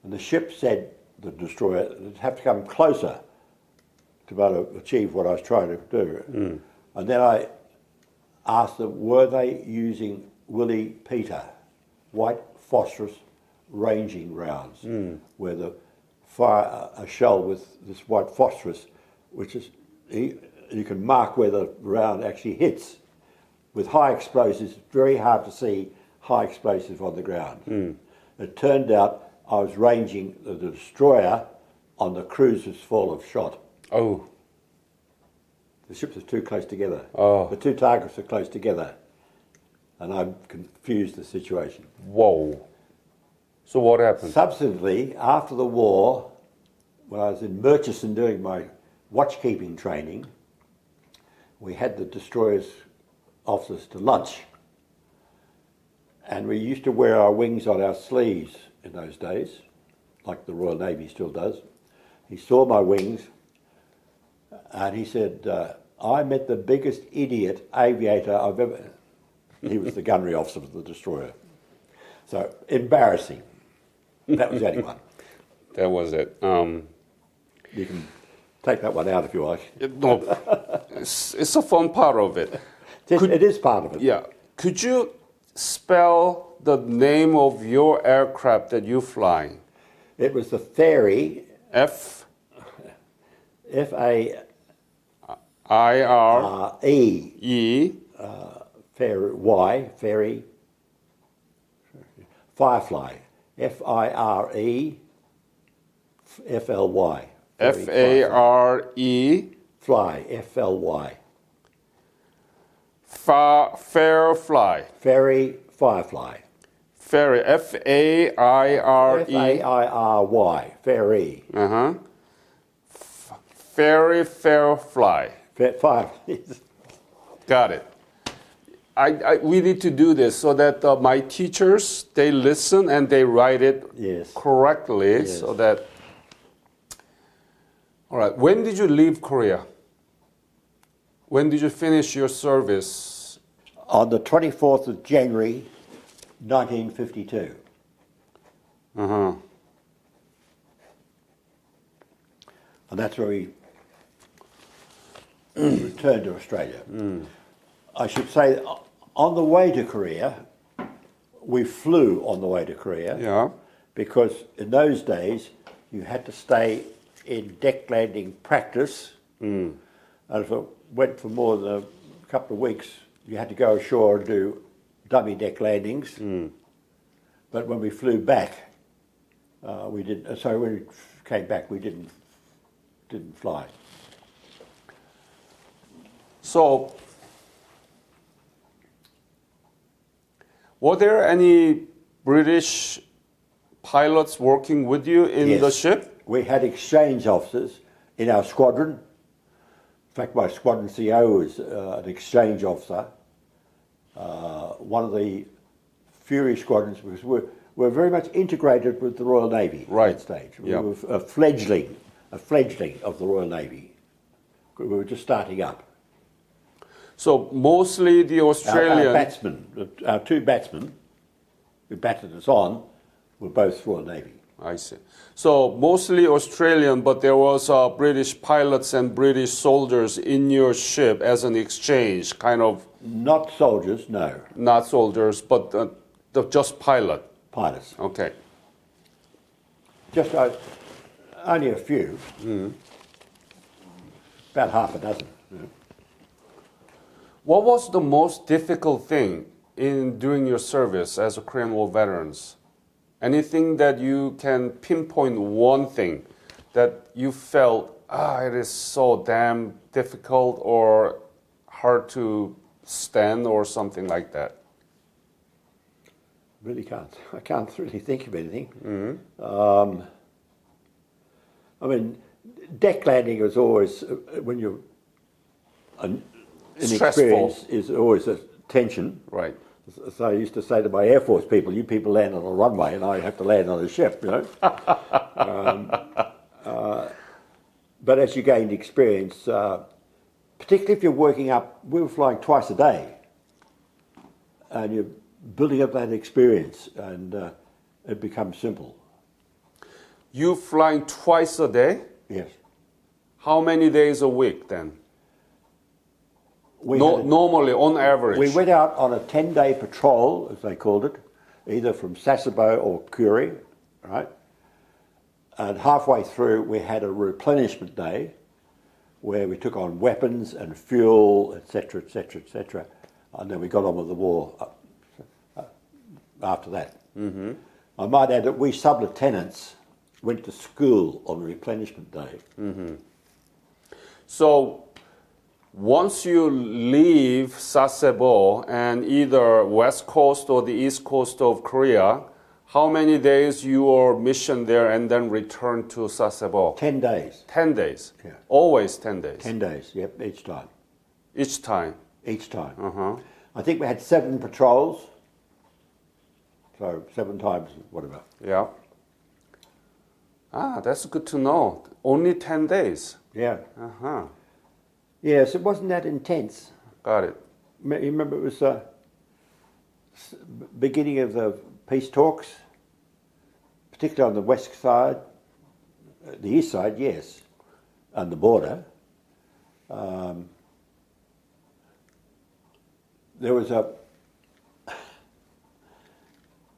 and the ship said, the destroyer, it'd have to come closer to be able to achieve what I was trying to do. And then I asked them, were they using Willie Peter, white phosphorus ranging rounds, where the fire a shell with this white phosphorus, which is, you can mark where the round actually hits. With high explosives, it's very hard to see high explosives on the ground. It turned out I was ranging the destroyer on the cruiser's fall of shot. Oh. The ships are too close together. Oh. The two targets are close together. And I confused the situation. Whoa. So what happened? Subsequently, after the war, when I was in Murchison doing my watchkeeping training, we had the destroyer's officers to lunch. And we used to wear our wings on our sleeves in those days, like the Royal Navy still does. He saw my wings and he said, I met the biggest idiot aviator I've ever... He was the gunnery officer of the destroyer. So, embarrassing. That was the only one. That was it. You can take that one out if you like. No, it's a fun part of it. It is part of it. Yeah. Could you spell the name of your aircraft that you fly? It was the Fairy, F F-A-R-E, I R E Fairy, Firefly, F-I-R-E, F-L-Y. F-A-R-E Fly, F-L-Y. Fairfly. Fairy, Firefly. Fairy. F-A-I-R-E. F-A-I-R-Y, Fairy. Uh-huh. Fairy Fairfly. Firefly. Got it. We need to do this so that my teachers, they listen and they write it Yes. correctly. Yes. So that. All right. When did you leave Korea? When did you finish your service? On the 24th of January, 1952. Uh-huh. And that's where we returned to Australia. I should say, on the way to Korea, we flew on the way to Korea. Yeah. Because in those days, you had to stay in deck landing practice. And if it went for more than a couple of weeks, you had to go ashore and do dummy deck landings. But when we flew back, we didn't. So when we came back, we didn't fly. So, were there any British pilots working with you in the Yes. ship? We had exchange officers in our squadron. In fact, my squadron CO was an exchange officer. One of the Fury squadrons, because we're very much integrated with the Royal Navy Right. at that stage. We Yep. were a fledgling of the Royal Navy. We were just starting up. So mostly the Australian. Our batsmen, our two batsmen who batted us on, were both Royal Navy. I see. So mostly Australian, but there was British pilots and British soldiers in your ship as an exchange, kind of Not soldiers, no, not soldiers, but just pilot. pilots. Okay. Just only a few, about half a dozen. What was the most difficult thing in doing your service as a Korean War veterans? Anything that you can pinpoint one thing that you felt, it is so damn difficult or hard to stand or something like that? Really can't. I can't really think of anything. I mean, deck landing is always, when you're Stressful. inexperienced, is always a tension. Right. So I used to say to my Air Force people, you people land on a runway and I have to land on a ship, you know. But as you gained experience, particularly if you're working up, we were flying twice a day, and you're building up that experience, and it becomes simple. You flying twice a day? Yes. How many days a week then? We had a- Normally, on average. We went out on a 10-day patrol, as they called it, either from Sasebo or Kuri, right? And halfway through, we had a replenishment day where we took on weapons and fuel, etc., etc., etc. And then we got on with the war after that. Mm-hmm. I might add that we sub-lieutenants went to school on replenishment day. So, once you leave Sasebo and either west coast or the east coast of Korea, how many days your mission there and then return to Sasebo? 10 days. 10 days. Yeah. Always 10 days. 10 days, yep, each time. Each time. Each time. Uh-huh. I think we had 7 patrols, so 7 times whatever. Yeah. That's good to know. Only 10 days. Yeah. Uh-huh. Yes, it wasn't that intense. Got it. You remember it was beginning of the peace talks, particularly on the west side, The east side, yes, and the border. There was a...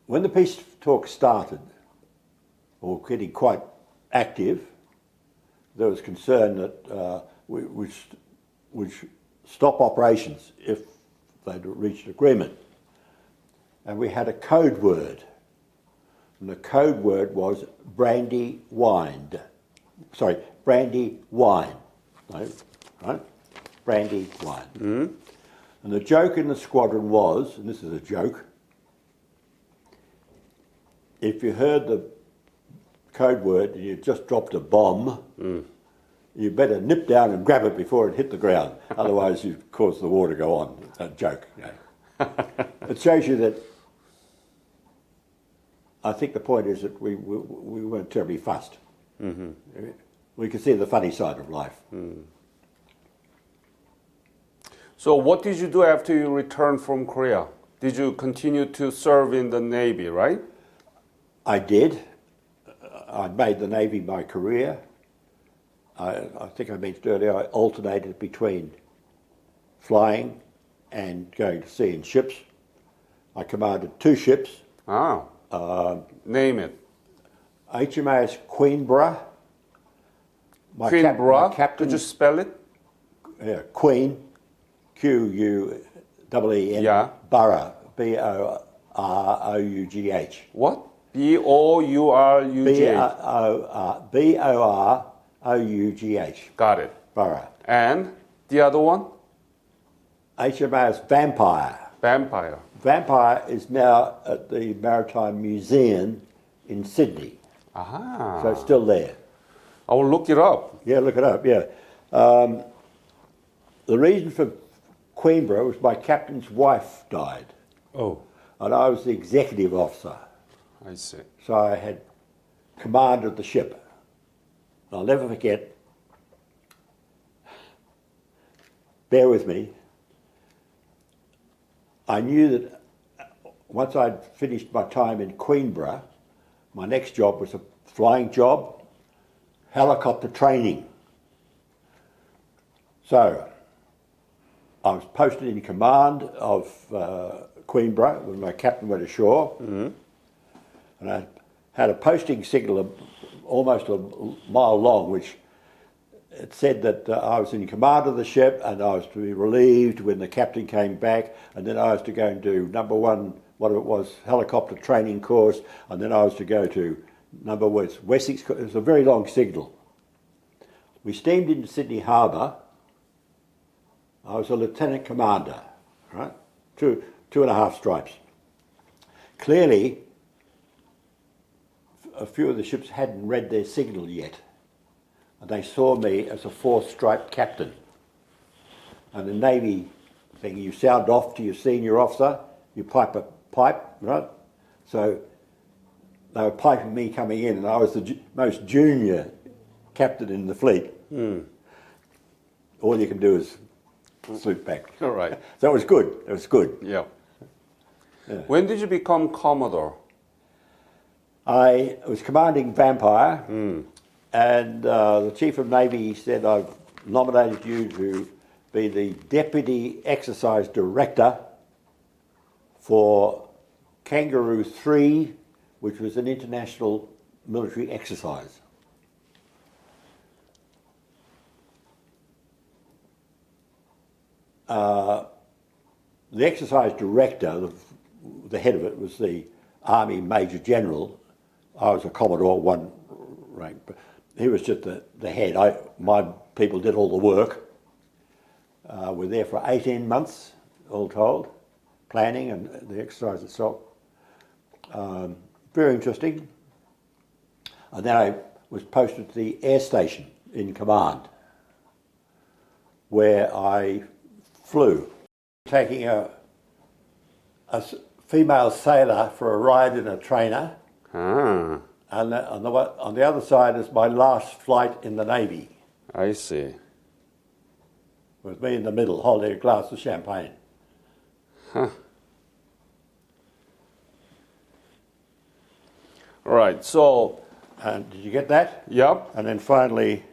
When the peace talks started, or getting quite active, there was concern that we would stop operations if they'd reached agreement. And we had a code word. And the code word was brandy wine. Sorry, brandy wine. No, right? Brandy wine. Mm. And the joke in the squadron was, and this is a joke, if you heard the code word and you just dropped a bomb, you better nip down and grab it before it hit the ground. Otherwise you'd cause the war to go on. A joke. You know. It shows you that I think the point is that we weren't terribly fussed. Mm-hmm. We could see the funny side of life. Mm. So what did you do after you returned from Korea? Did you continue to serve in the Navy, right? I did. I made the Navy my career. I think I mentioned earlier, I alternated between flying and going to sea in ships. I commanded 2 ships. Ah. Name it. HMAS Queenborough. Queenborough? Captain. Could you spell it? Yeah, Queen, Queen, yeah. Borough, Borough. What? Bourugh. Borough. Got it. Borough. And the other one? HMAS Vampire. Vampire. Vampire is now at the Maritime Museum in Sydney. Aha. So it's still there. I will look it up. Yeah, look it up, yeah. The reason for Queenborough was my captain's wife died. Oh. And I was the executive officer. I see. So I had command of the ship. I'll never forget, bear with me, I knew that once I'd finished my time in Queenborough, my next job was a flying job, helicopter training. So I was posted in command of Queenborough when my captain went ashore, and I had a posting signal almost a mile long, which it said that I was in command of the ship and I was to be relieved when the captain came back, and then I was to go and do number 1, whatever it was, helicopter training course, and then I was to go to number was Wessex. It was a very long signal. We steamed into Sydney Harbour. I was a lieutenant commander, right? 2.5 stripes. Clearly, a few of the ships hadn't read their signal yet, and they saw me as a 4-stripe captain. And the Navy thing, you sound off to your senior officer, you pipe a pipe, right? So they were piping me coming in, and I was the most junior captain in the fleet. Mm. All you can do is swoop back. All right. So it was good. It was good. Yeah. When did you become Commodore? I was commanding Vampire, and the Chief of Navy said, I've nominated you to be the Deputy Exercise Director for Kangaroo 3, which was an international military exercise. The exercise director, the head of it, was the Army Major General. I was a Commodore, 1 rank, but he was just the head. My people did all the work. We're there for 18 months, all told, planning and the exercise itself. Very interesting. And then I was posted to the air station in command, where I flew, taking a female sailor for a ride in a trainer. Ah. And on the other side is my last flight in the Navy. I see. With me in the middle, holding a glass of champagne. Huh. All right. So And did you get that? Yep. And then finally,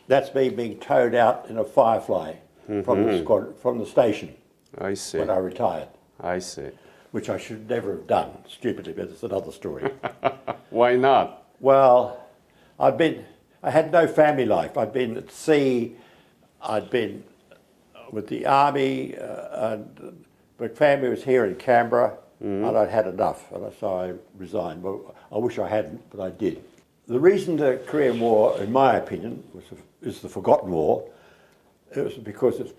that's me being towed out in a Firefly from the station I see. when I retired, I see. which I should never have done, stupidly, but it's another story. Why not? Well, I had no family life. I'd been at sea, I'd been with the army, and my family was here in Canberra, and I'd had enough, and so I resigned. Well, I wish I hadn't, but I did. The reason the Korean War, in my opinion, is the forgotten war. It was because it's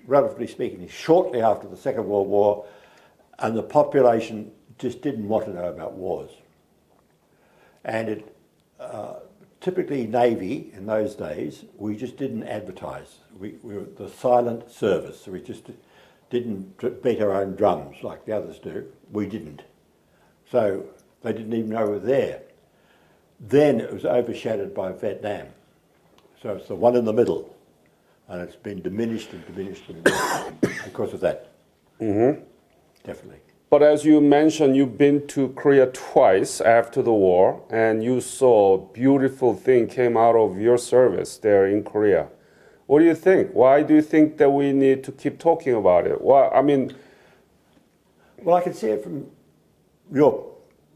relatively speaking, shortly after the Second World War, and the population just didn't want to know about wars. And typically Navy in those days, we just didn't advertise. We were the silent service, so we just didn't beat our own drums like the others do. We didn't. So they didn't even know we were there. Then it was overshadowed by Vietnam. So it's the one in the middle. And it's been diminished and diminished and diminished because of that. Mm-hmm. Definitely. But as you mentioned, you've been to Korea twice after the war, and you saw a beautiful thing came out of your service there in Korea. What do you think? Why do you think that we need to keep talking about it? Well, I mean... Well, I can see it from your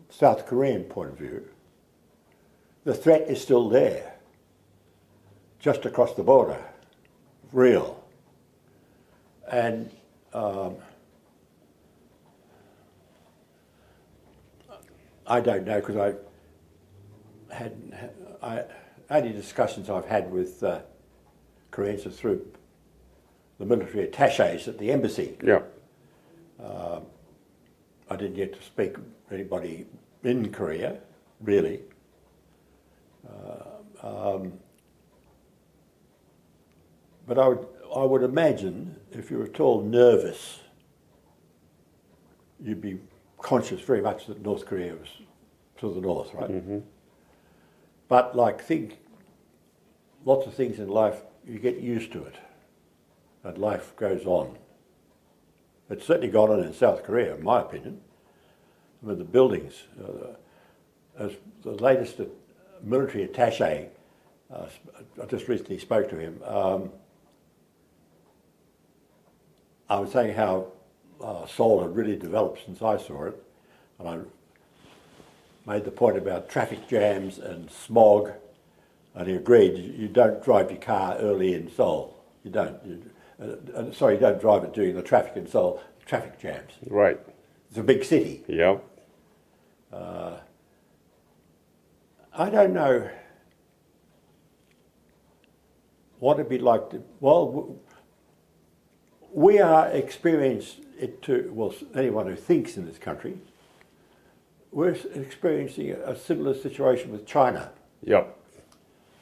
South Korean point of view. The threat is still there, just across the border, real. And I don't know, because only discussions I've had with Koreans are through the military attaches at the embassy. Yeah. I didn't get to speak to anybody in Korea, really. But I would imagine if you were at all nervous, you'd be conscious very much that North Korea was to the north, right? Mm-hmm. But lots of things in life, you get used to it, and life goes on. It's certainly gone on in South Korea, in my opinion. I mean, the buildings, as the latest military attaché, I just recently spoke to him. I was saying how Seoul had really developed since I saw it, and I made the point about traffic jams and smog, and he agreed. You don't drive your car early in Seoul. You don't. You don't drive it during the traffic in Seoul. Traffic jams. Right. It's a big city. Yeah. I don't know what it'd be like to. Well, we are experiencing it too. Well, anyone who thinks in this country, we're experiencing a similar situation with China. Yep.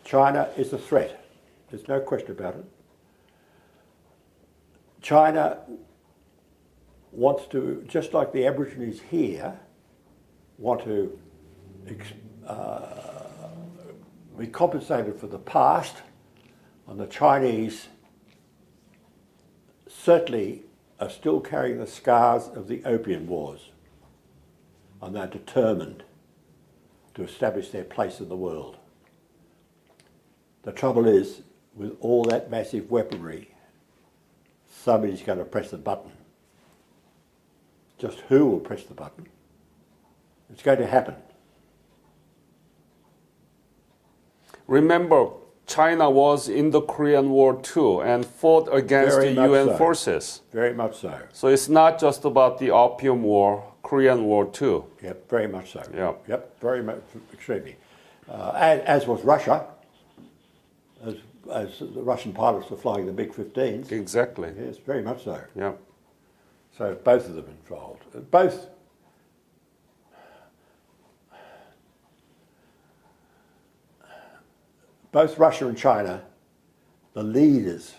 China is a threat. There's no question about it. China wants to, just like the Aborigines here, want to be compensated for the past, and the Chinese certainly are still carrying the scars of the Opium Wars, and they're determined to establish their place in the world. The trouble is, with all that massive weaponry, somebody's going to press the button. Just who will press the button? It's going to happen. Remember, China was in the Korean War too and fought against Very the much UN so. forces. Very much so. So it's not just about the Opium War, Korean War too. Yep, very much so. Yep. Yep, very much, extremely. As was Russia, as the Russian pilots were flying the MiG-15s. Exactly. Yes, very much so. Yeah. So both of them involved. Both Russia and China, the leaders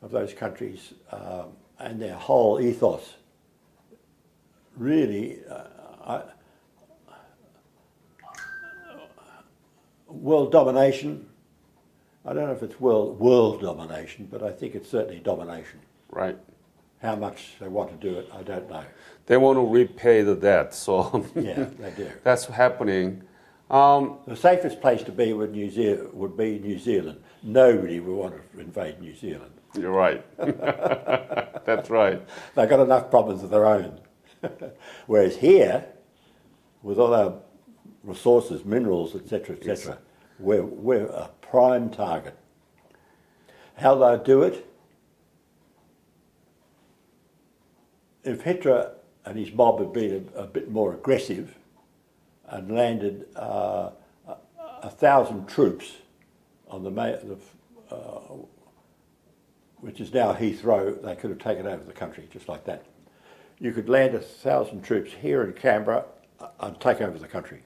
of those countries and their whole ethos, really world domination. I don't know if it's world domination, but I think it's certainly domination. Right. How much they want to do it, I don't know. They want to repay the debt, so Yeah, they do. that's happening. The safest place to be would be New Zealand. Nobody would want to invade New Zealand. You're right. That's right. They've got enough problems of their own. Whereas here, with all our resources, minerals, etc., etc., we're a prime target. How they'll do it? If Hitler and his mob had been a bit more aggressive and landed 1,000 troops on which is now Heathrow, they could have taken over the country just like that. You could land 1,000 troops here in Canberra and take over the country.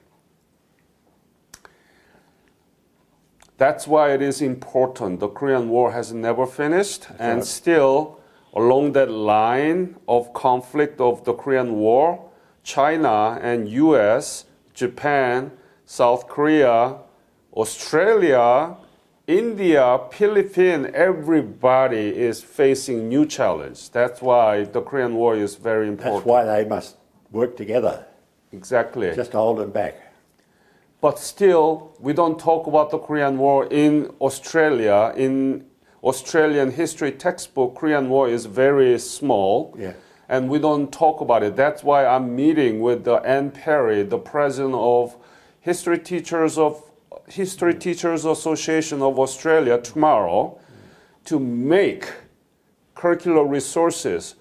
That's why it is important. The Korean War has never finished, and still along that line of conflict of the Korean War, China and US, Japan, South Korea, Australia, India, Philippines, everybody is facing new challenge. That's why the Korean War is very important. That's why they must work together, Exactly. just to hold them back. But still, we don't talk about the Korean War in Australia. In Australian history textbook, Korean War is very small. Yeah. And we don't talk about it. That's why I'm meeting with Anne Perry, the president of History Teachers Association of Australia tomorrow, to make curricular resources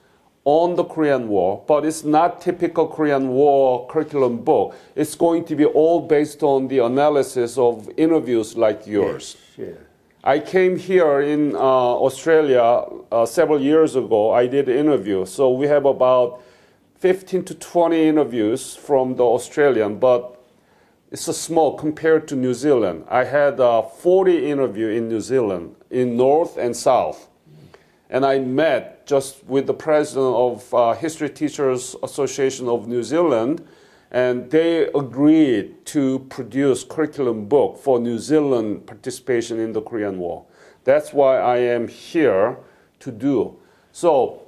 on the Korean War, but it's not typical Korean War curriculum book. It's going to be all based on the analysis of interviews like yours. Yes, yeah. I came here in Australia several years ago. I did an interview. So we have about 15 to 20 interviews from the Australian, but it's a small compared to New Zealand. I had 40 interview in New Zealand, in North and South. And I met just with the president of History Teachers Association of New Zealand, and they agreed to produce curriculum book for New Zealand participation in the Korean War. That's why I am here to do. So,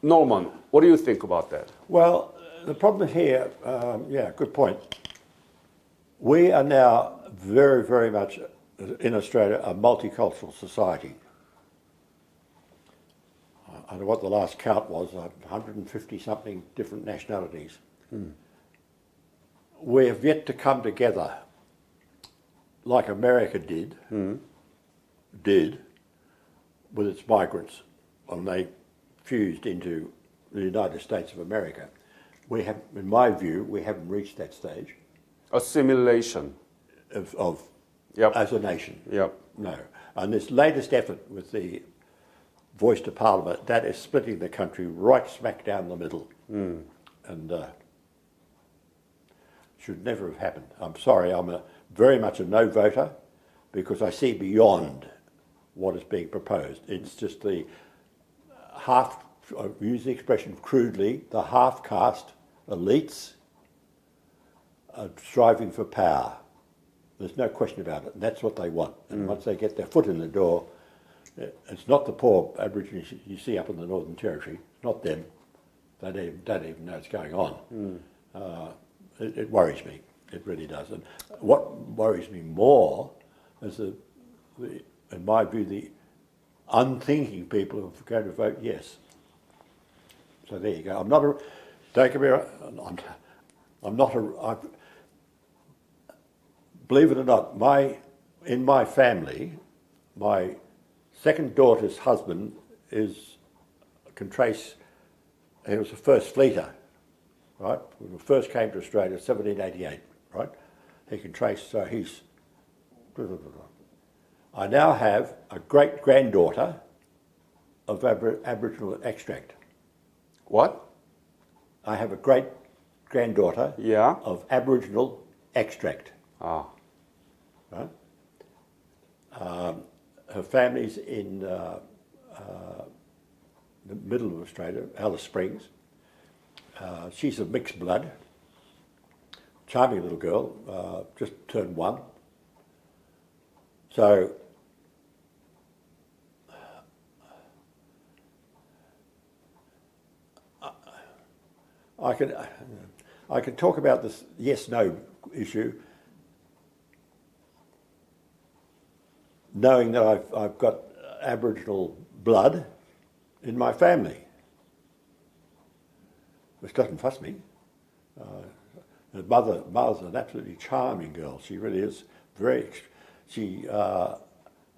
Norman, what do you think about that? Well, the problem here, good point. We are now very, very much, in Australia, a multicultural society. I don't know what the last count was, 150-something different nationalities. We have yet to come together like America did with its migrants when they fused into the United States of America. We have, in my view, we haven't reached that stage Assimilation. of Yep. as a nation. Yep. No. And this latest effort with the voice to Parliament, that is splitting the country right smack down the middle. And should never have happened. I'm sorry, I'm very much a no voter because I see beyond what is being proposed. It's just the I use the expression crudely, the half-caste elites are striving for power. There's no question about it, and that's what they want. And once they get their foot in the door, it's not the poor Aborigines you see up in the Northern Territory, not them. They don't even know what's going on. It worries me, it really does. And what worries me more is in my view, the unthinking people who are going to vote yes. So there you go. I'm not a, don't get me wrong, I'm not a, believe it or not, in my family, my second daughter's husband can trace, he was the first fleeter, right? When we first came to Australia, 1788, right? He can trace, so he's... I now have a great-granddaughter of Aboriginal extract. What? I have a great-granddaughter of Aboriginal extract. Ah. Right? Her family's in the middle of Australia, Alice Springs. She's of mixed blood. Charming little girl, just turned 1. So, I can talk about this yes/no issue, knowing that I've got Aboriginal blood in my family, which doesn't fuss me. Her mother's an absolutely charming girl. She really is She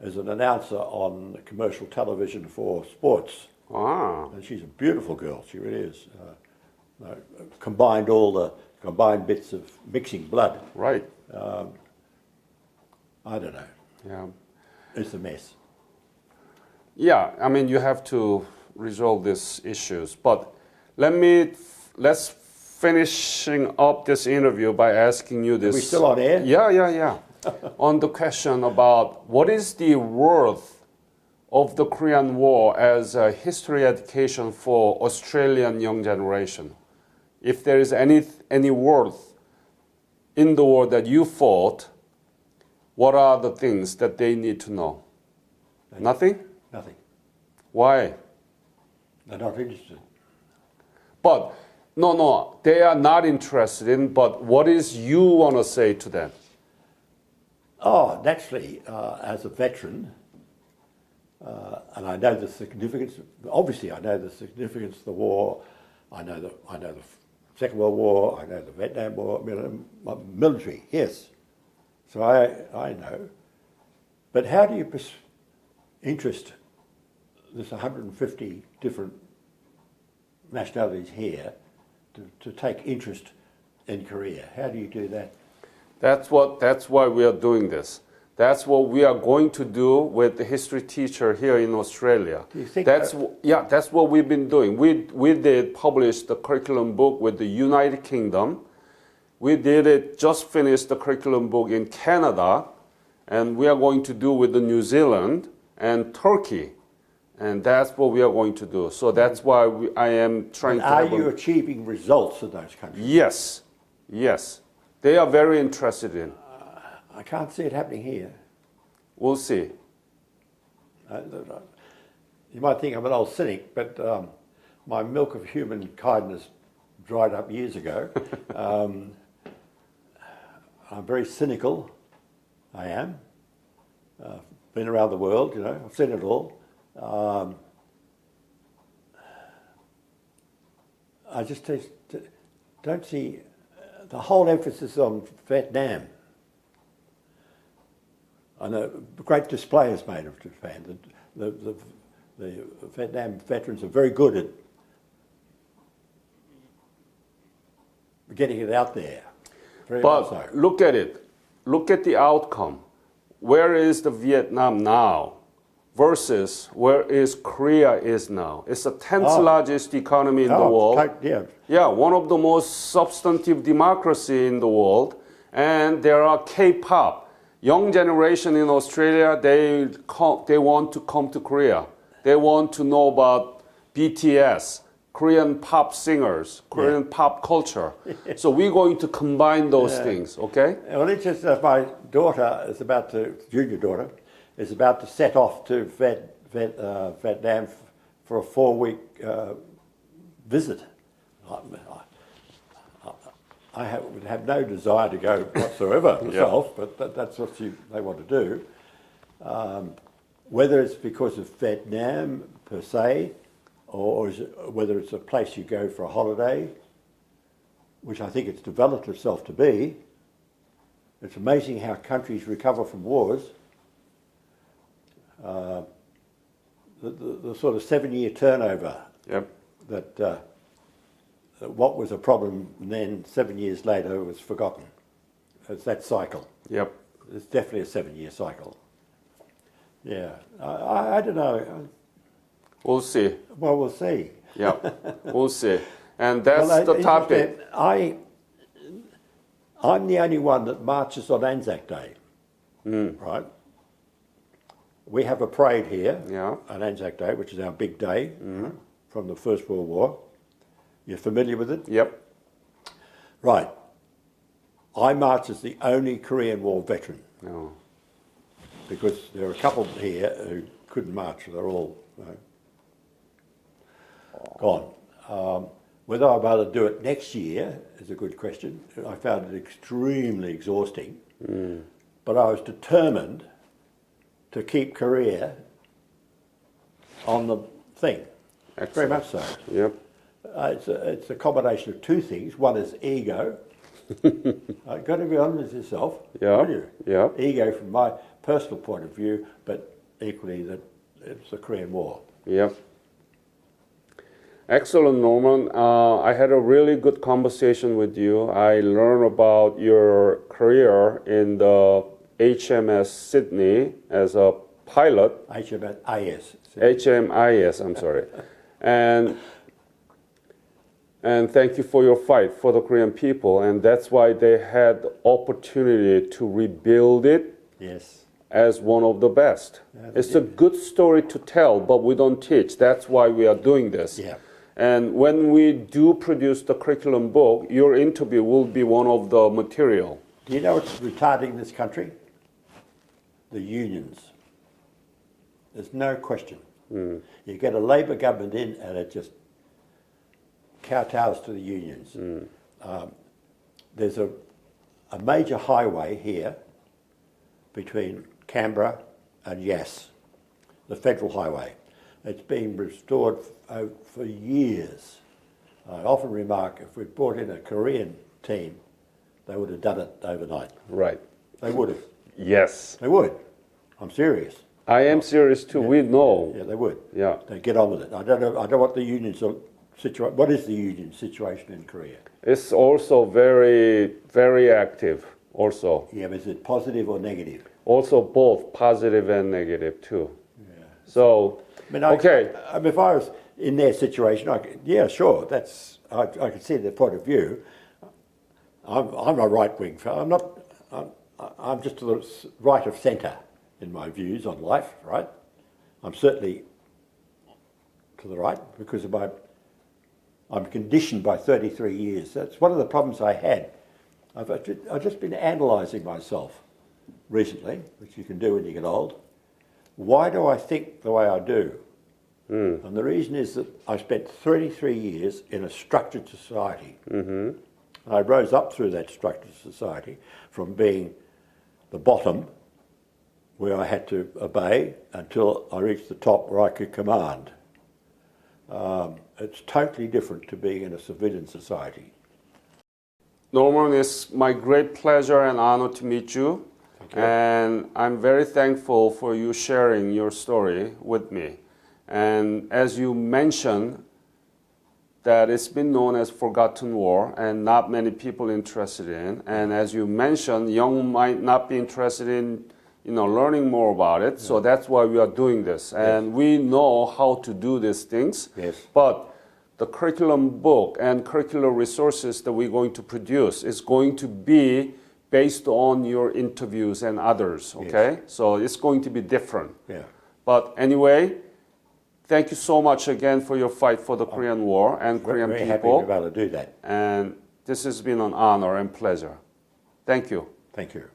is an announcer on commercial television for sports. Ah, And she's a beautiful girl. She really is. Combined bits of mixing blood. right. I don't know. Yeah. It's a mess. Yeah, I mean, you have to resolve these issues. But let's finishing up this interview by asking you this. Are we still on air? Yeah. On the question about what is the worth of the Korean War as a history education for Australian young generation. If there is any worth in the war that you fought, what are the things that they need to know? Nothing? Nothing. Why? They're not interested. But no, they are not interested in, but what is you want to say to them? Oh, naturally, as a veteran, and I know the significance. Obviously, I know the significance of the war. I know the Second World War. I know the Vietnam War. Military, yes. So I know. But how do you interest there's 150 different nationalities here to take interest in Korea? How do you do that? That's why we are doing this. That's what we are going to do with the history teacher here in Australia. Do you think that's what we've been doing. We did publish the curriculum book with the United Kingdom. We just finished the curriculum book in Canada, and we are going to do with the New Zealand and Turkey. And that's what we are going to do. So that's why I am trying to. Are you achieving results in those countries? Yes. They are very interested in. I can't see it happening here. We'll see. You might think I'm an old cynic, but my milk of human kindness dried up years ago. I'm very cynical. I am. Been around the world, I've seen it all. I just don't see the whole emphasis on Vietnam. I know great display is made of Japan. The Vietnam veterans are very good at getting it out there. But look at it. Look at the outcome. Where is the Vietnam now versus where is Korea is now? It's the 10th largest economy in the world. Yeah, one of the most substantive democracy in the world. And there are K-pop. Young generation in Australia, they want to come to Korea. They want to know about BTS, Korean pop singers, Korean pop culture. So we're going to combine those things, okay? Well, it's just that my daughter is junior daughter, is about to set off to Vietnam for a 4-week visit. I would have no desire to go whatsoever myself, but that's what they want to do. Whether it's because of Vietnam per se, or whether it's a place you go for a holiday, which I think it's developed itself to be. It's amazing how countries recover from wars. The sort of 7-year turnover that what was a problem then 7 years later was forgotten. It's that cycle. Yep. It's definitely a 7-year cycle. Yeah. I don't know. We'll see. Well, we'll see. Yeah, we'll see. And that's the topic. I'm the only one that marches on Anzac Day, right? We have a parade here on Anzac Day, which is our big day from the First World War. You're familiar with it? Yep. Right. I march as the only Korean War veteran. No. Because there are a couple here who couldn't march. They're all gone. Whether I'll be able to do it next year is a good question. I found it extremely exhausting, but I was determined to keep Korea on the thing. Very much so. Yep. It's a combination of two things. One is ego. I've got to be honest with yourself. Yeah. haven't you? Yeah. Ego from my personal point of view, but equally that it's the Korean War. Yep. Excellent, Norman. I had a really good conversation with you. I learned about your career in the HMS Sydney as a pilot. HMIS. HMIS, I'm sorry. And thank you for your fight for the Korean people. And that's why they had the opportunity to rebuild it Yes. as one of the best. It's a good story to tell, but we don't teach. That's why we are doing this. Yeah. And when we do produce the curriculum book, your interview will be one of the material. Do you know what's retarding this country? The unions. There's no question. You get a Labor government in and it just kowtows to the unions. There's a major highway here between Canberra and Yass, the federal highway. It's been restored for years. I often remark if we brought in a Korean team, they would have done it overnight. Right. They would have. Yes. They would. I'm serious. I am serious too. We know. Yeah, they would. Yeah. They get on with it. I don't know. I don't know what the unions are situation. What is the union situation in Korea? It's also very, very active. Also. Yeah, but is it positive or negative? Also both positive and negative too. Yeah. So. I mean, Okay. if I was in their situation, yeah, sure. I can see their point of view. I'm a right wing. I'm not. I'm just to the right of centre in my views on life. Right. I'm certainly to the right because of I'm conditioned by 33 years. That's one of the problems I had. I've just been analysing myself recently, which you can do when you get old. Why do I think the way I do? And the reason is that I spent 33 years in a structured society. I rose up through that structured society from being the bottom, where I had to obey, until I reached the top where I could command. It's totally different to being in a civilian society. Norman, it's my great pleasure and honor to meet you. Thank you. And I'm very thankful for you sharing your story with me. And as you mentioned, that it's been known as Forgotten War and not many people interested in. And as you mentioned, young might not be interested in learning more about it. So that's why we are doing this. And we know how to do these things. Yes. But the curriculum book and curricular resources that we're going to produce is going to be based on your interviews and others, okay? Yes. So it's going to be different. Yeah. But anyway, thank you so much again for your fight for the Korean War and Korean Very happy people. to be able to do that. And this has been an honor and pleasure. Thank you. Thank you.